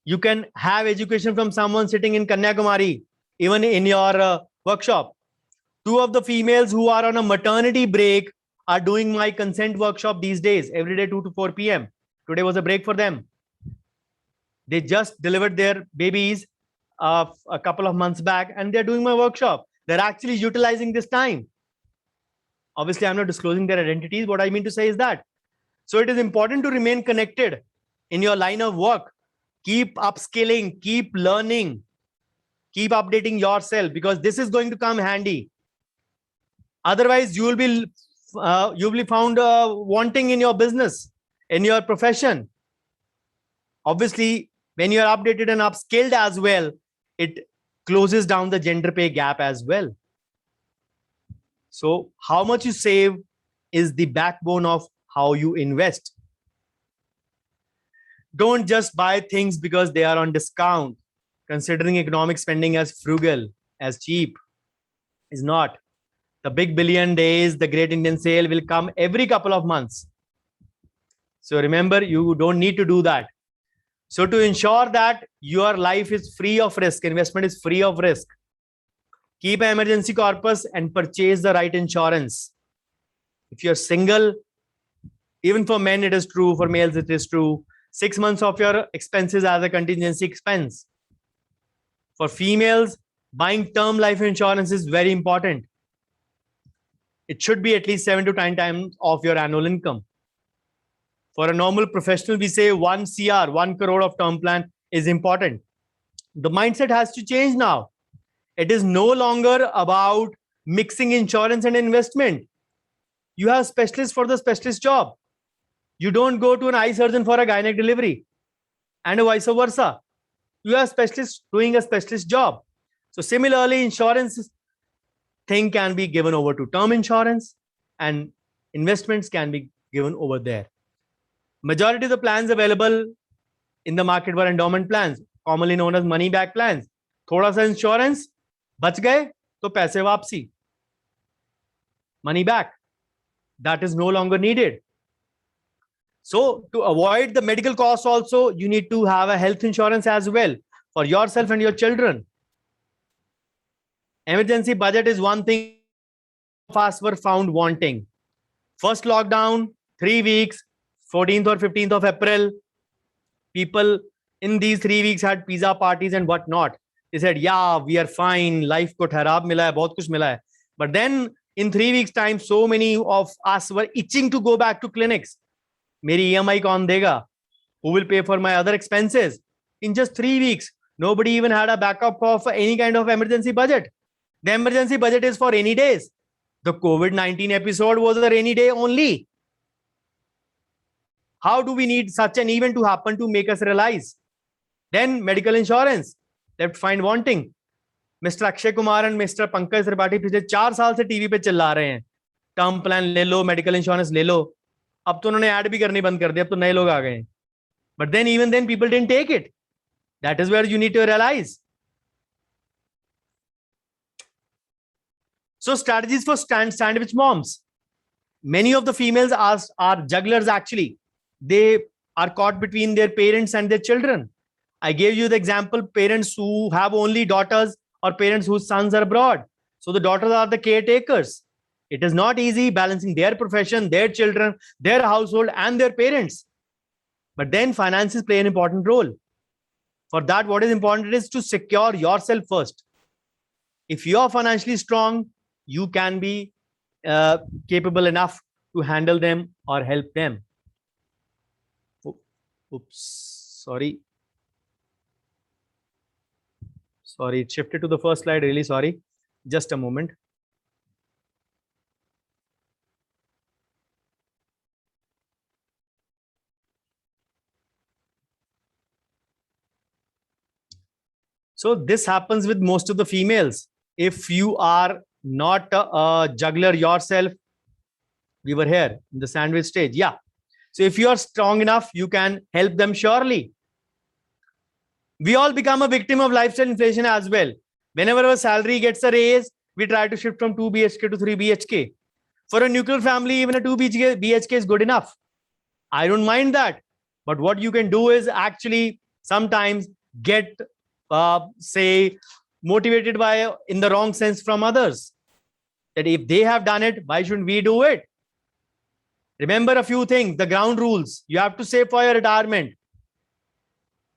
You can have education from someone sitting in Kanyakumari, even in your workshop. Two of the females who are on a maternity break are doing my consent workshop these days, every day, 2 to 4 p.m. Today was a break for them. They just delivered their babies a couple of months back, and they're doing my workshop. They're actually utilizing this time. Obviously, I'm not disclosing their identities. What I mean to say is that. So it is important to remain connected in your line of work. Keep upskilling, keep learning, keep updating yourself, because this is going to come handy. Otherwise, you will be found wanting in your business, in your profession. Obviously, when you are updated and upskilled as well, it closes down the gender pay gap as well. So how much you save is the backbone of how you invest. Don't just buy things because they are on discount. Considering economic spending as frugal, as cheap, is not. The big billion days, the great Indian sale will come every couple of months. So remember, you don't need to do that. So to ensure that your life is free of risk, investment is free of risk, keep an emergency corpus and purchase the right insurance. If you're single, even for men it is true, for males it is true, 6 months of your expenses as a contingency expense. For females, buying term life insurance is very important. It should be at least 7 to 9 times of your annual income. For a normal professional, we say 1 CR, 1 crore of term plan is important. The mindset has to change now. It is no longer about mixing insurance and investment. You have specialists for the specialist job. You don't go to an eye surgeon for a gynec delivery and vice versa. You have specialists doing a specialist job. So similarly, insurance thing can be given over to term insurance and investments can be given over there. Majority of the plans available in the market were endowment plans, commonly known as money back plans. Thoda sa insurance, bach gaye, to paise wapsi. Money back. That is no longer needed. So to avoid the medical costs also, you need to have a health insurance as well for yourself and your children. Emergency budget is one thing of us were found wanting. First lockdown, 3 weeks, 14th or 15th of April, people in these 3 weeks had pizza parties and whatnot. They said, yeah, we are fine. Life ko tharab mila hai, bahut kuch mila hai. But then in 3 weeks time, so many of us were itching to go back to clinics. Meri EMI kaun dega? Who will pay for my other expenses? In just 3 weeks, nobody even had a backup of any kind of emergency budget. The emergency budget is for rainy days. The COVID-19 episode was a rainy day only. How do we need such an event to happen to make us realize? Then medical insurance, left find wanting. Mr. Akshay Kumar and Mr. Pankaj Tripathi पिछले 4 साल से TV पे चिल्ला रहे हैं, term plan ले लो, medical insurance ले लो. अब तो उन्होंने ऐड भी करनी बंद कर दिया, अब तो नए लोग आ गए. But then even then people didn't take it. That is where you need to realize. So strategies for sandwich moms. Many of the females are jugglers actually. They are caught between their parents and their children. I gave you the example, parents who have only daughters or parents whose sons are abroad. So the daughters are the caretakers. It is not easy balancing their profession, their children, their household and their parents. But then finances play an important role. For that, what is important is to secure yourself first. If you are financially strong, you can be capable enough to handle them or help them. Oops, sorry. Sorry, it shifted to the first slide. Really sorry. Just a moment. So this happens with most of the females. If you are not a juggler yourself, we were here in the sandwich stage. Yeah. So if you are strong enough, you can help them surely. We all become a victim of lifestyle inflation as well. Whenever our salary gets a raise, we try to shift from 2 BHK to 3 BHK. For a nuclear family, even a 2 BHK is good enough. I don't mind that. But what you can do is actually sometimes get, say, motivated by in the wrong sense from others. That if they have done it, why shouldn't we do it? Remember a few things, the ground rules. You have to save for your retirement.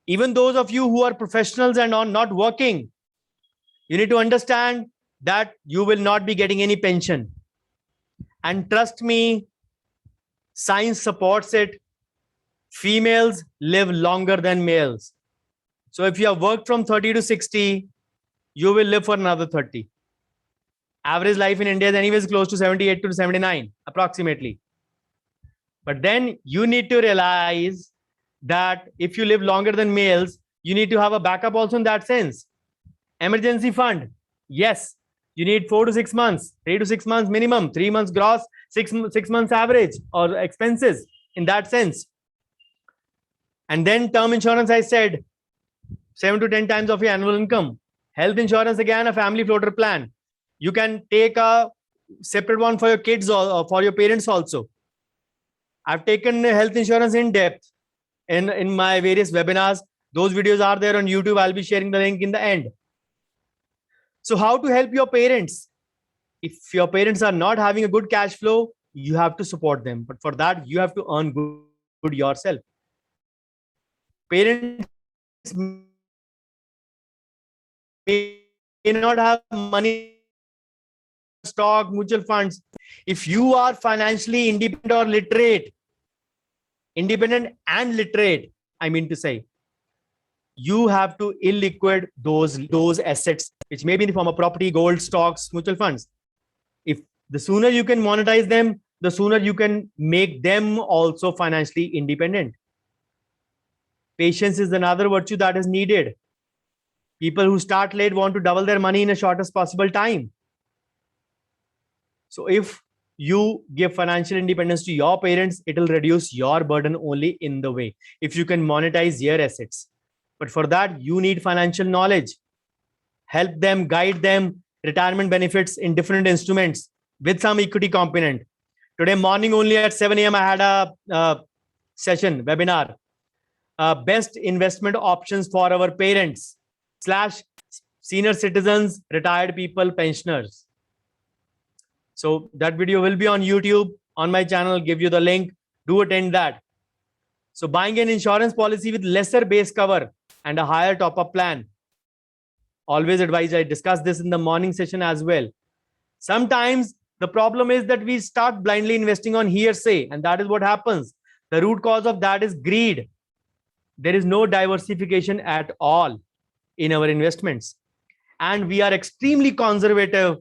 Even those of you who are professionals and are not working, you need to understand that you will not be getting any pension. And trust me, science supports it. Females live longer than males. So if you have worked from 30 to 60, you will live for another 30. Average life in India is anyways close to 78 to 79, approximately. But then you need to realize that if you live longer than males, you need to have a backup also in that sense. Emergency fund. Yes, you need 4 to 6 months, 3 to 6 months minimum, 3 months gross, 6 months average or expenses in that sense. And then term insurance, I said, 7 to 10 times of your annual income. Health insurance, again, a family floater plan. You can take a separate one for your kids or for your parents also. I've taken health insurance in depth in my various webinars. Those videos are there on YouTube. I'll be sharing the link in the end. So how to help your parents? If your parents are not having a good cash flow, you have to support them. But for that, you have to earn good yourself. Parents may not have money, stock, mutual funds. If you are financially independent or literate, independent and literate, I mean to say, you have to illiquid those assets, which may be in the form of property, gold, stocks, mutual funds. If the sooner you can monetize them, the sooner you can make them also financially independent. Patience is another virtue that is needed. People who start late want to double their money in a shortest possible time. So if you give financial independence to your parents, it will reduce your burden only in the way if you can monetize your assets. But for that, you need financial knowledge. Help them, guide them, retirement benefits in different instruments with some equity component. Today morning only at 7 a.m. I had a session, webinar. Best investment options for our parents / senior citizens, retired people, pensioners. So that video will be on YouTube, on my channel, give you the link. Do attend that. So buying an insurance policy with lesser base cover and a higher top-up plan. Always advise, I discussed this in the morning session as well. Sometimes the problem is that we start blindly investing on hearsay, and that is what happens. The root cause of that is greed. There is no diversification at all in our investments. And we are extremely conservative.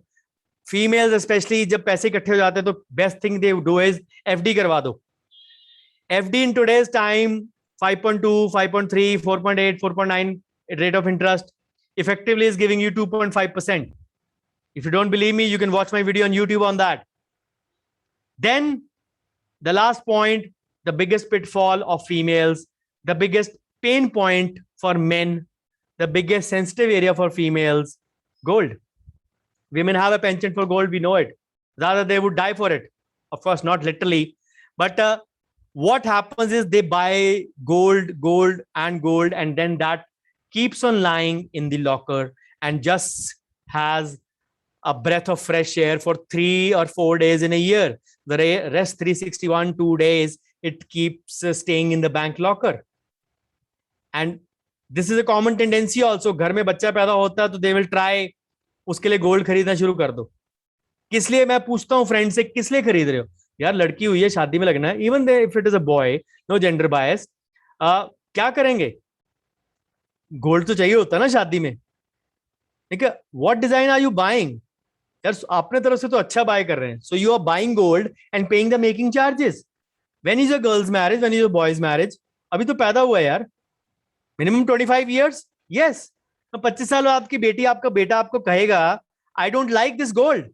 Females especially, जब पैसे इकट्ठे हो जाते हैं तो best thing they do is FD करवा दो. FD in today's time, 5.2, 5.3, 4.8, 4.9 rate of interest effectively is giving you 2.5%. If you don't believe me, you can watch my video on YouTube on that. Then the last point, the biggest pitfall of females, the biggest pain point for men, the biggest sensitive area for females, gold. Women have a penchant for gold, we know it. Rather, they would die for it. Of course, not literally. But what happens is they buy gold, and then that keeps on lying in the locker and just has a breath of fresh air for 3 or 4 days in a year. The rest 361, 2 days, it keeps staying in the bank locker. And this is a common tendency also. घर में बच्चा पैदा होता है तो they will try उसके लिए gold खरीदना शुरू कर दो. किस लिए, मैं पूछता हूँ फ्रेंड से, किस लिए खरीद रहे हो? यार लड़की हुई है, शादी में लगना है. Even if it is a boy, no gender bias, क्या करेंगे? गोल्ड तो चाहिए होता है ना शादी में. ठीक है, what design are you buying? यार अपने तरफ से तो अच्छा बाय कर रहे हैं. So you are buying gold and paying the making charges. When is a girls marriage, when is a boys marriage? अभी तो पैदा हुआ है यार, मिनिमम 25 years. यस, 25 साल बाद की बेटी, आपका बेटा आपको कहेगा I don't like this gold,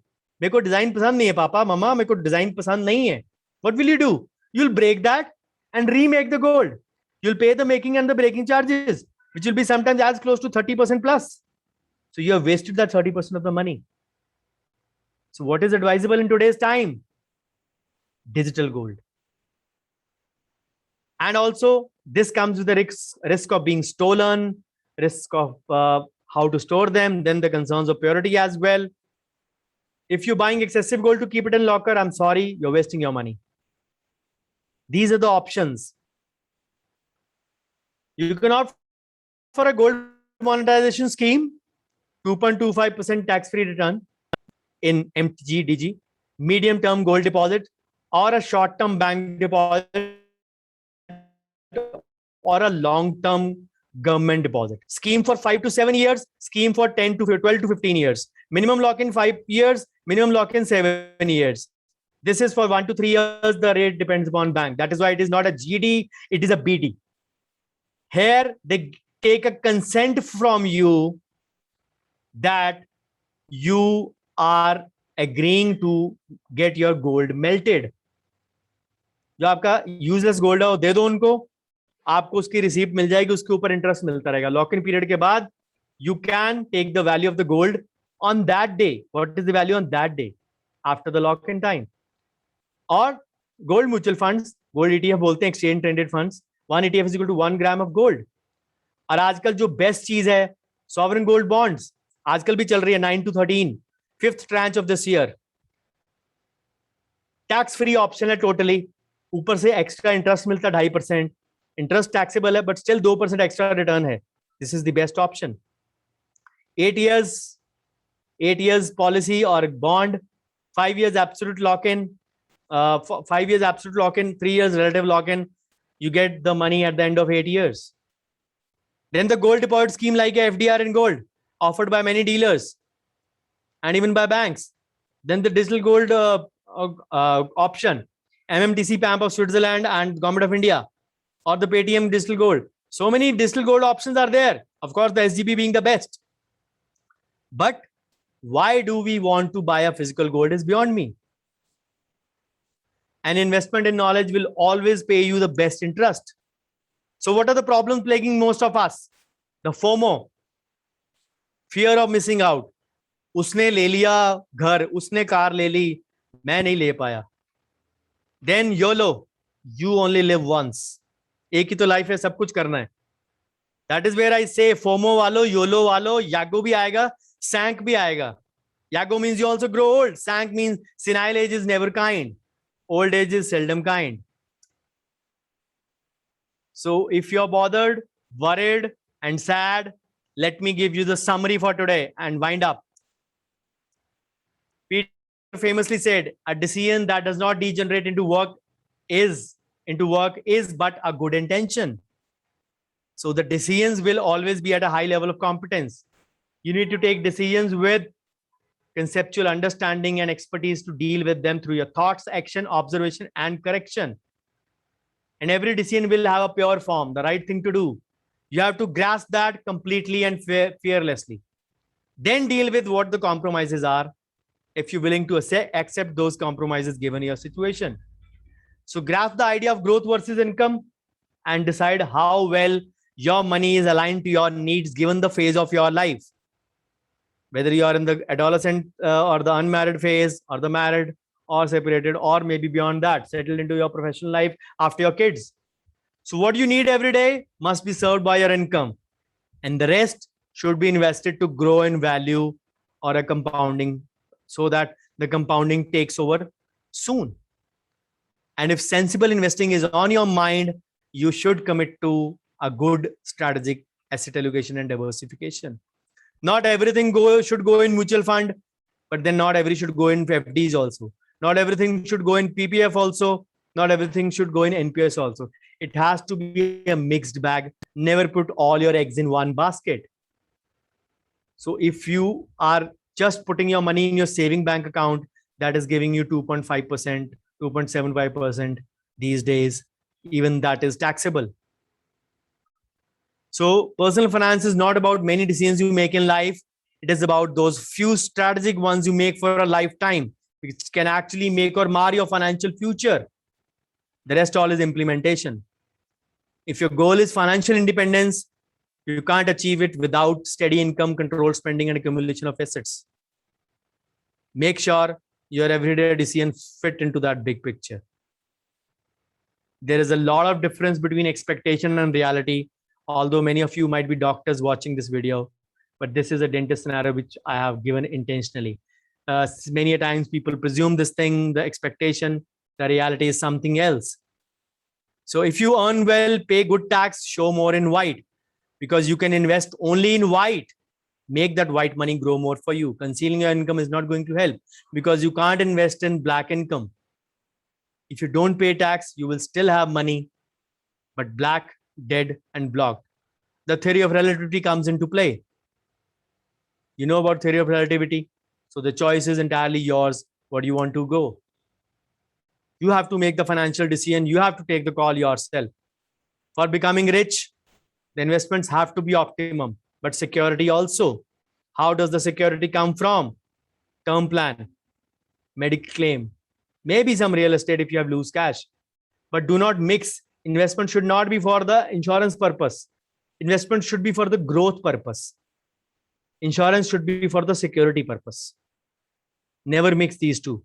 मेरे को डिजाइन पसंद नहीं है पापा, मम्मा मेरे को डिजाइन पसंद नहीं है. What will you do? You will break that and remake the gold. You will pay the making and the breaking charges, which will be sometimes as close to 30% plus. So you have wasted that 30% of the money. So what is advisable in today's time? Digital gold. And also this comes with the risk of being stolen, risk of how to store them, then the concerns of purity as well. If you're buying excessive gold to keep it in locker, I'm sorry, you're wasting your money. These are the options. You can opt for a gold monetization scheme, 2.25% tax-free return in MTGDG, medium-term gold deposit, or a short-term bank deposit, or a long-term government deposit. Scheme for 5 to 7 years, scheme for 10 to 12 to 15 years. Minimum lock-in 5 years, minimum lock-in 7 years. This is for 1 to 3 years. The rate depends upon bank. That is why it is not a GD, it is a BD. Here, they take a consent from you that you are agreeing to get your gold melted. जो आपका useless gold है वो दे दो उनको, आपको उसकी receipt मिल जाएगी, उसके ऊपर इंटरेस्ट मिलता रहेगा. लॉक इन पीरियड के बाद you can take the value of the gold on that day. What is the value on that day after the lock in time? Or gold mutual funds, gold ETF बोलते हैं, exchange traded funds. 1 ETF is equal to 1 gram of gold. और आजकल जो best चीज है, sovereign gold bonds, आजकल भी चल रही है 9 to 13, 5th tranche of this year. Tax free option है टोटली, ऊपर से एक्स्ट्रा इंटरेस्ट मिलता है 2.5%. इंटरेस्ट टैक्सेबल है बट स्टिल 2% एक्स्ट्रा रिटर्न है. This is the best option. 8 years policy or bond, 5 years absolute lock-in, 5 years absolute lock-in, 3 years relative lock-in. You get the money at the end of 8 years. Then the gold deposit scheme like a FDR in gold, offered by many dealers and even by banks. Then the digital gold option, MMTC PAMP of Switzerland and Government of India, or the Paytm digital gold. So many digital gold options are there. Of course, the SGB being the best. But why do we want to buy a physical gold is beyond me. An investment in knowledge will always pay you the best interest. So what are the problems plaguing most of us? The FOMO, fear of missing out. उसने ले लिया घर, उसने car ले ली, मैं नहीं ले पाया. Then YOLO, you only live once. एक ही तो लाइफ है, सब कुछ करना है. That is where I say FOMO वालो, YOLO वालो, यागो भी आएगा, Sank bhi aayega. Yago means you also grow old. Sank means senile age is never kind. Old age is seldom kind. So if you're bothered, worried, and sad, let me give you the summary for today and wind up. Peter famously said, a decision that does not degenerate into work is but a good intention. So the decisions will always be at a high level of competence. You need to take decisions with conceptual understanding and expertise to deal with them through your thoughts, action, observation, and correction. And every decision will have a pure form, the right thing to do. You have to grasp that completely and fearlessly. Then deal with what the compromises are, if you're willing to accept those compromises given your situation. So grasp the idea of growth versus income and decide how well your money is aligned to your needs given the phase of your life. Whether you are in the adolescent or the unmarried phase, or the married or separated, or maybe beyond that, settled into your professional life after your kids. So what you need every day must be served by your income, and the rest should be invested to grow in value or a compounding, so that the compounding takes over soon. And if sensible investing is on your mind, you should commit to a good strategic asset allocation and diversification. Not everything should go in mutual fund, but then not every should go in FDs also. Not everything should go in PPF also. Not everything should go in NPS also. It has to be a mixed bag. Never put all your eggs in one basket. So if you are just putting your money in your saving bank account, that is giving you 2.5%, 2.75% these days, even that is taxable. So personal finance is not about many decisions you make in life. It is about those few strategic ones you make for a lifetime, which can actually make or mar your financial future. The rest all is implementation. If your goal is financial independence, you can't achieve it without steady income, controlled spending, and accumulation of assets. Make sure your everyday decisions fit into that big picture. There is a lot of difference between expectation and reality. Although many of you might be doctors watching this video, but this is a dentist scenario which I have given intentionally. Many a times people presume this thing, the expectation, the reality is something else. So if you earn well, pay good tax, show more in white, because you can invest only in white. Make that white money grow more for you. Concealing your income is not going to help, because you can't invest in black income. If you don't pay tax, you will still have money, but black, dead, and blocked. The theory of relativity comes into play. You know about theory of relativity. So the choice is entirely yours. What do you want to go? You have to make the financial decision. You have to take the call yourself. For becoming rich, the investments have to be optimum, but security also. How does the security come from? Term plan, medical claim, maybe some real estate if you have loose cash, but do not mix. Investment should not be for the insurance purpose. Investment should be for the growth purpose. Insurance should be for the security purpose. Never mix these two.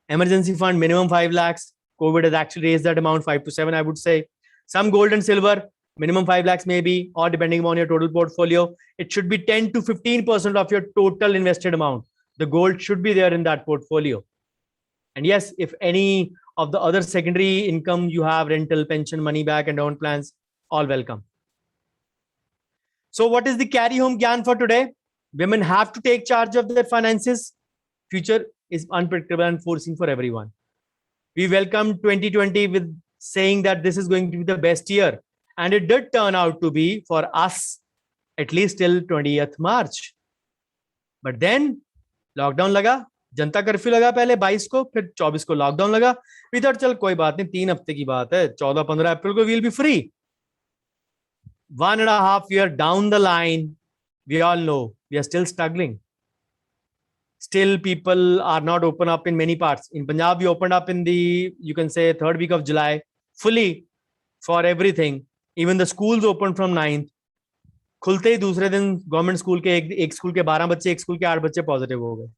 Emergency fund, minimum 5 lakhs. COVID has actually raised that amount 5 to 7, I would say. Some gold and silver, minimum 5 lakhs maybe, or depending on your total portfolio, it should be 10 to 15% of your total invested amount. The gold should be there in that portfolio. And yes, if any of the other secondary income you have, rental, pension, money back, endowment plans, all welcome. So what is the carry home gyan for today? Women have to take charge of their finances. Future is unpredictable and forcing for everyone. We welcome 2020 with saying that this is going to be the best year. And it did turn out to be for us, at least till 20th March. But then lockdown लगा, जनता curfew लगा पहले 22 को, फिर 24 को lockdown लगा. We thought चल कोई बात नहीं, 3 हफ्ते की बात है, 14-15 अप्रैल को we'll be free. 1.5 year down the line, we all know we are still struggling. Still, people are not open up in many parts. In Punjab, we opened up in the, you can say, 3rd week of July, fully for everything. Even the schools opened from 9th. खुलते ही दूसरे दिन government school के एक school के 12 बच्चे, एक school के 8 बच्चे पॉजिटिव हो गए.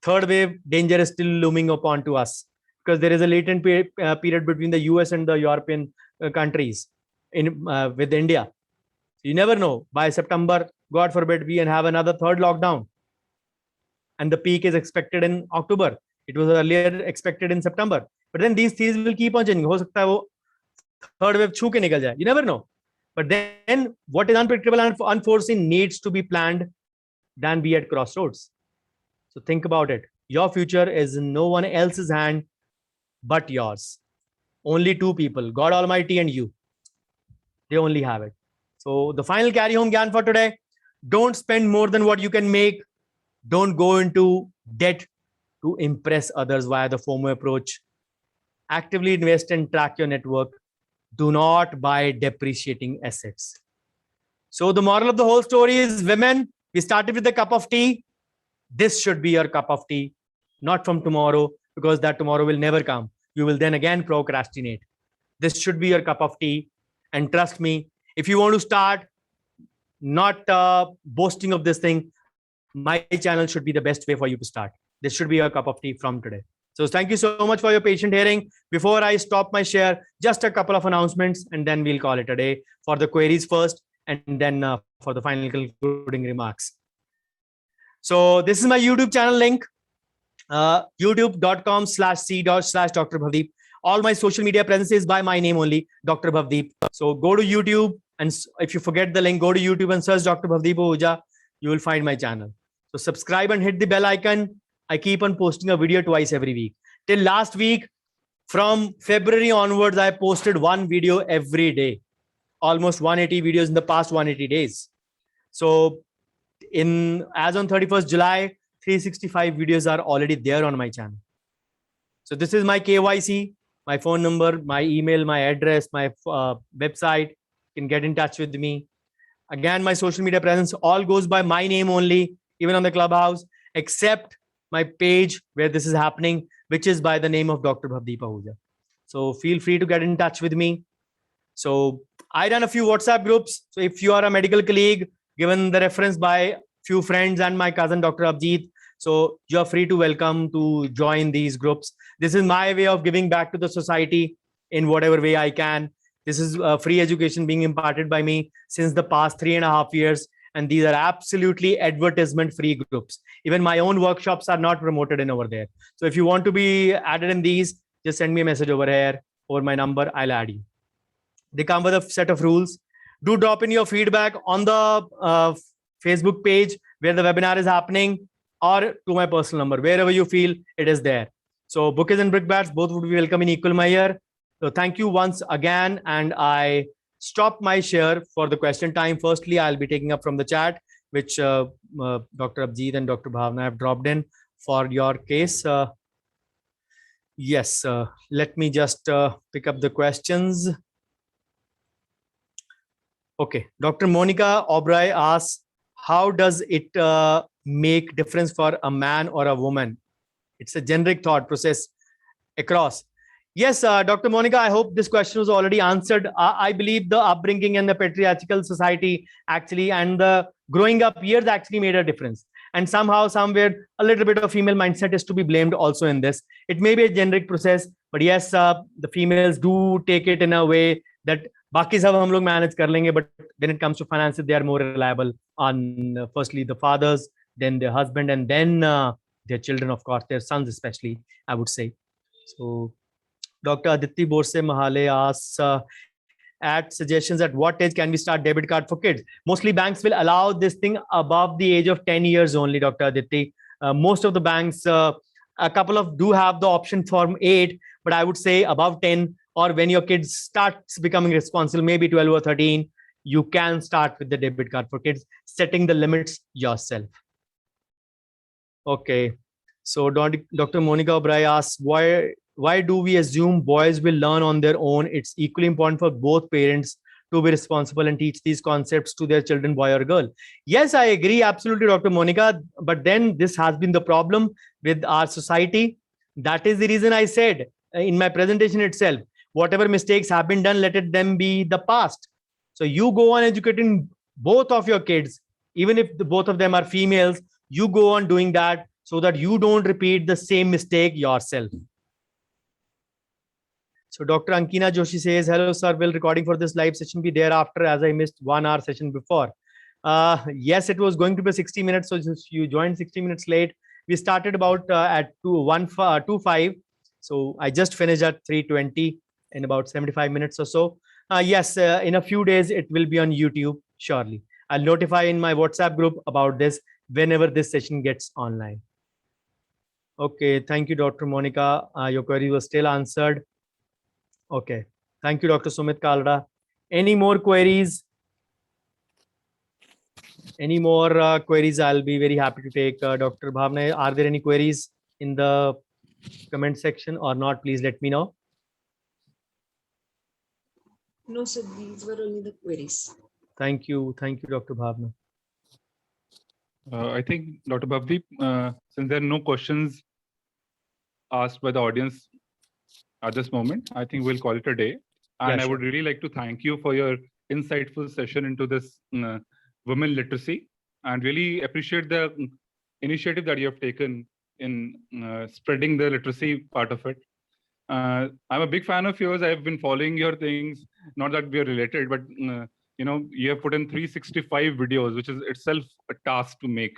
Third wave danger is still looming upon to us, because there is a latent period between the US and the European countries with India. You never know. By September, God forbid, we have another third lockdown. And the peak is expected in October. It was earlier expected in September. But then these things will keep on changing. हो सकता है वो third wave छू के निकल जाए. You never know. But then what is unpredictable and unforeseen needs to be planned than be at crossroads. So think about it. Your future is in no one else's hand but yours. Only 2 people, God Almighty and you. They only have it. So the final carry home gyan for today: don't spend more than what you can make. Don't go into debt to impress others via the FOMO approach. Actively invest and track your network. Do not buy depreciating assets. So the moral of the whole story is, women, we started with a cup of tea. This should be your cup of tea, not from tomorrow, because that tomorrow will never come. You will then again procrastinate. This should be your cup of tea. And trust me, if you want to start, not boasting of this thing, my channel should be the best way for you to start. This should be your cup of tea from today. So thank you so much for your patient hearing. Before I stop my share, just a couple of announcements, and then we'll call it a day. For the queries first, and then for the final concluding remarks. So this is my YouTube channel link, youtube.com/c/Dr. Bhavdeep. All my social media presence is by my name only, Dr. Bhavdeep. So go to YouTube, and if you forget the link, go to YouTube and search Dr. Bhavdeep Ahuja. You will find my channel. So subscribe and hit the bell icon. I keep on posting a video twice every week. Till last week, from February onwards, I posted 1 video every day. Almost 180 videos in the past 180 days. So as on 31st July, 365 videos are already there on my channel. So this is my KYC, my phone number, my email, my address, my website. You can get in touch with me. Again, my social media presence all goes by my name only, even on the Clubhouse, except my page where this is happening, which is by the name of Dr. Bhavdeep Ahuja. So feel free to get in touch with me. So I run a few WhatsApp groups. So if you are a medical colleague, given the reference by few friends and my cousin, Dr. Abjeet, so you're free to welcome to join these groups. This is my way of giving back to the society in whatever way I can. This is free education being imparted by me since the past 3.5 years. And these are absolutely advertisement-free groups. Even my own workshops are not promoted in over there. So if you want to be added in these, just send me a message over here. over my number, I'll add you. They come with a set of rules. Do drop in your feedback on the Facebook page where the webinar is happening, or to my personal number, wherever you feel it is there. So bouquets and brickbats, both would be welcome in equal measure. So thank you once again. And I stop my share for the question time. Firstly, I'll be taking up from the chat, which Dr. Abjeet and Dr. Bhavna have dropped in for your case. Yes, let me just pick up the questions. Okay, Dr. Monica Obray asks, how does it make difference for a man or a woman? It's a generic thought process across. Yes, Dr. Monica, I hope this question was already answered. I believe the upbringing and the patriarchal society actually and the growing up years actually made a difference. And somehow, somewhere, a little bit of female mindset is to be blamed also in this. It may be a generic process, but yes, the females do take it in a way that बाकी सब हम लोग manage कर लेंगे, but when it comes to finances, they are more reliable on firstly the fathers, then their husband, and then their children, of course, their sons especially, I would say. So Dr. Aditi Borse Mahale asks, at suggestions at what age can we start debit card for kids? Mostly banks will allow this thing above the age of 10 years only, Dr. Aditi. Most of the banks, a couple of do have the option for 8, but I would say above 10, or when your kids starts becoming responsible, maybe 12 or 13, you can start with the debit card for kids, setting the limits yourself. Okay. So Dr. Monica Obray asks, why do we assume boys will learn on their own? It's equally important for both parents to be responsible and teach these concepts to their children, boy or girl. Yes, I agree. Absolutely, Dr. Monica. But then this has been the problem with our society. That is the reason I said in my presentation itself, whatever mistakes have been done, let them be the past. So you go on educating both of your kids, even if both of them are females, you go on doing that so that you don't repeat the same mistake yourself. So Dr. Ankina Joshi says, hello, sir. Will recording for this live session be there after, as I missed 1 hour session before? Yes, it was going to be 60 minutes. So you joined 60 minutes late. We started about at 2:05. So I just finished at 3:20 in about 75 minutes or so. Yes, in a few days, it will be on YouTube, surely. I'll notify in my WhatsApp group about this whenever this session gets online. Okay, thank you, Dr. Monica. Your query was still answered. Okay, thank you, Dr. Sumit Kalra. Any more queries? Any more queries? I'll be very happy to take. Dr. Bhavna, are there any queries in the comment section or not? Please let me know. No, sir, these were only the queries. Thank you, Dr. Bhavna. I think, Dr. Bhavdeep, since there are no questions asked by the audience at this moment, I think we'll call it a day. And Yeah, I would really like to thank you for your insightful session into this women literacy, and really appreciate the initiative that you have taken in spreading the literacy part of it. I'm a big fan of yours. I've been following your things, not that we are related, but you know, you have put in 365 videos, which is itself a task to make.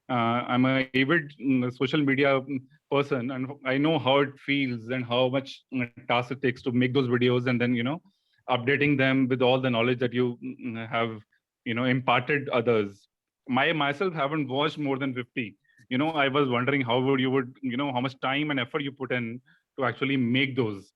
I'm an avid social media person, and I know how it feels and how much task it takes to make those videos, and then, you know, updating them with all the knowledge that you have, you know, imparted others. Myself haven't watched more than 50. You know, I was wondering how much time and effort you put in to actually make those.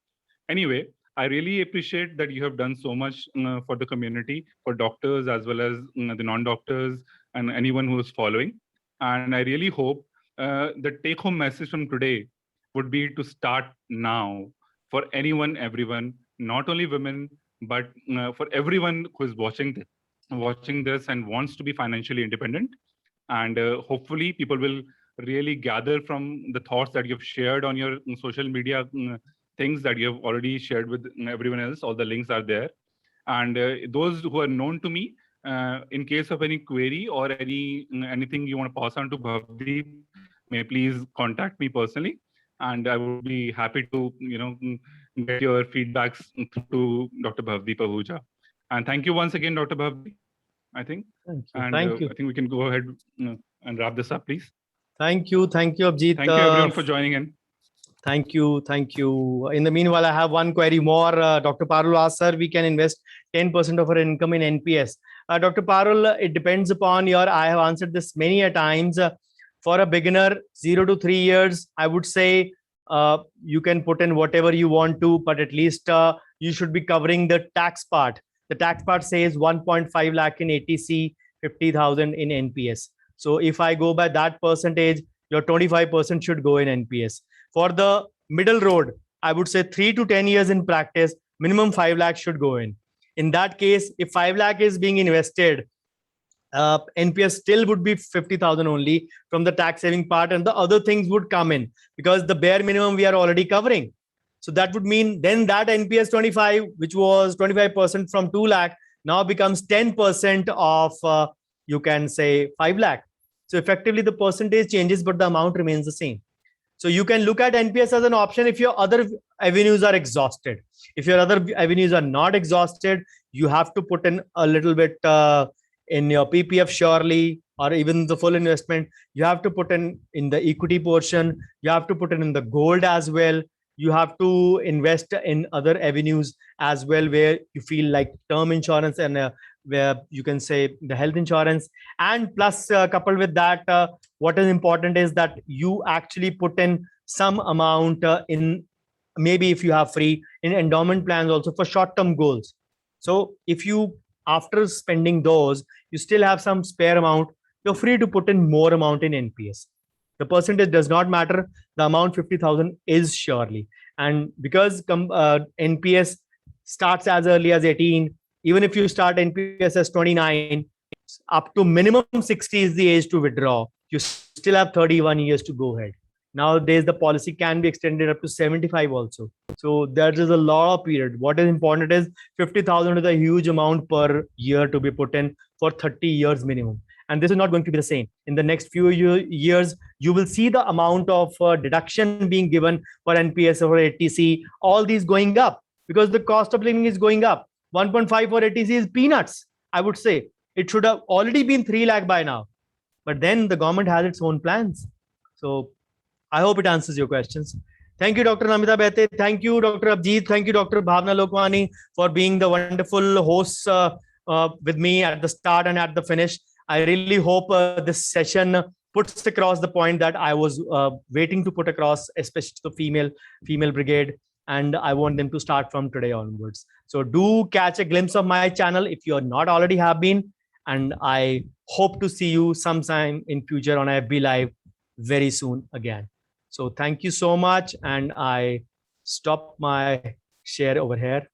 Anyway, I really appreciate that you have done so much for the community, for doctors as well as the non-doctors and anyone who is following. And I really hope the take-home message from today would be to start now for anyone, everyone, not only women, but for everyone who is watching this and wants to be financially independent. And hopefully people will really gather from the thoughts that you've shared on your social media things that you have already shared with everyone else. All the links are there. And those who are known to me, in case of any query or anything you want to pass on to Bhavdeep, may please contact me personally, and I would be happy to, you know, get your feedbacks to Dr. Bhavdeep Ahuja. And thank you once again, Dr. Bhavdeep, I think. Thank you. And Thank you. I think we can go ahead and wrap this up, please. Thank you, Abjeet. Thank you everyone for joining in. Thank you. Thank you. In the meanwhile, I have one query more. Dr. Parul asked, sir, we can invest 10% of our income in NPS. Dr. Parul, it depends upon I have answered this many a times. For a beginner, 0 to 3 years, I would say you can put in whatever you want to, but at least you should be covering the tax part. The tax part says 1.5 lakh in ATC, 50,000 in NPS. So if I go by that percentage, your 25% should go in NPS. For the middle road, I would say 3 to 10 years in practice, minimum 5 lakhs should go in. In that case, if 5 lakh is being invested, NPS still would be 50,000 only from the tax saving part, and the other things would come in because the bare minimum we are already covering. So that would mean then that NPS 25, which was 25% from 2 lakh, now becomes 10% of, you can say 5 lakh. So effectively the percentage changes, but the amount remains the same. So you can look at NPS as an option if your other avenues are exhausted. If your other avenues are not exhausted, you have to put in a little bit in your PPF surely, or even the full investment. You have to put in the equity portion. You have to put in the gold as well. You have to invest in other avenues as well, where you feel like term insurance and where you can say the health insurance. And plus, coupled with that, what is important is that you actually put in some amount in, maybe if you have free, in endowment plans also for short-term goals. So if you, after spending those, you still have some spare amount, you're free to put in more amount in NPS. The percentage does not matter. The amount 50,000 is surely. And because NPS starts as early as 18, even if you start NPS as 29, up to minimum 60 is the age to withdraw. You still have 31 years to go ahead. Nowadays, the policy can be extended up to 75 also. So there is a lot of period. What is important is 50,000 is a huge amount per year to be put in for 30 years minimum. And this is not going to be the same. In the next few years, you will see the amount of deduction being given for NPS or ATC, all these going up because the cost of living is going up. 1.5 for ATC is peanuts, I would say. It should have already been 3 lakh by now. But then the government has its own plans. So I hope it answers your questions. Thank you, Dr. Namita Behte. Thank you, Dr. Abhijeet. Thank you, Dr. Bhavna Lokwani, for being the wonderful hosts with me at the start and at the finish. I really hope this session puts across the point that I was waiting to put across, especially the female brigade. And I want them to start from today onwards. So do catch a glimpse of my channel if you're not already have been. And I hope to see you sometime in future on FB Live very soon again. So thank you so much. And I stop my share over here.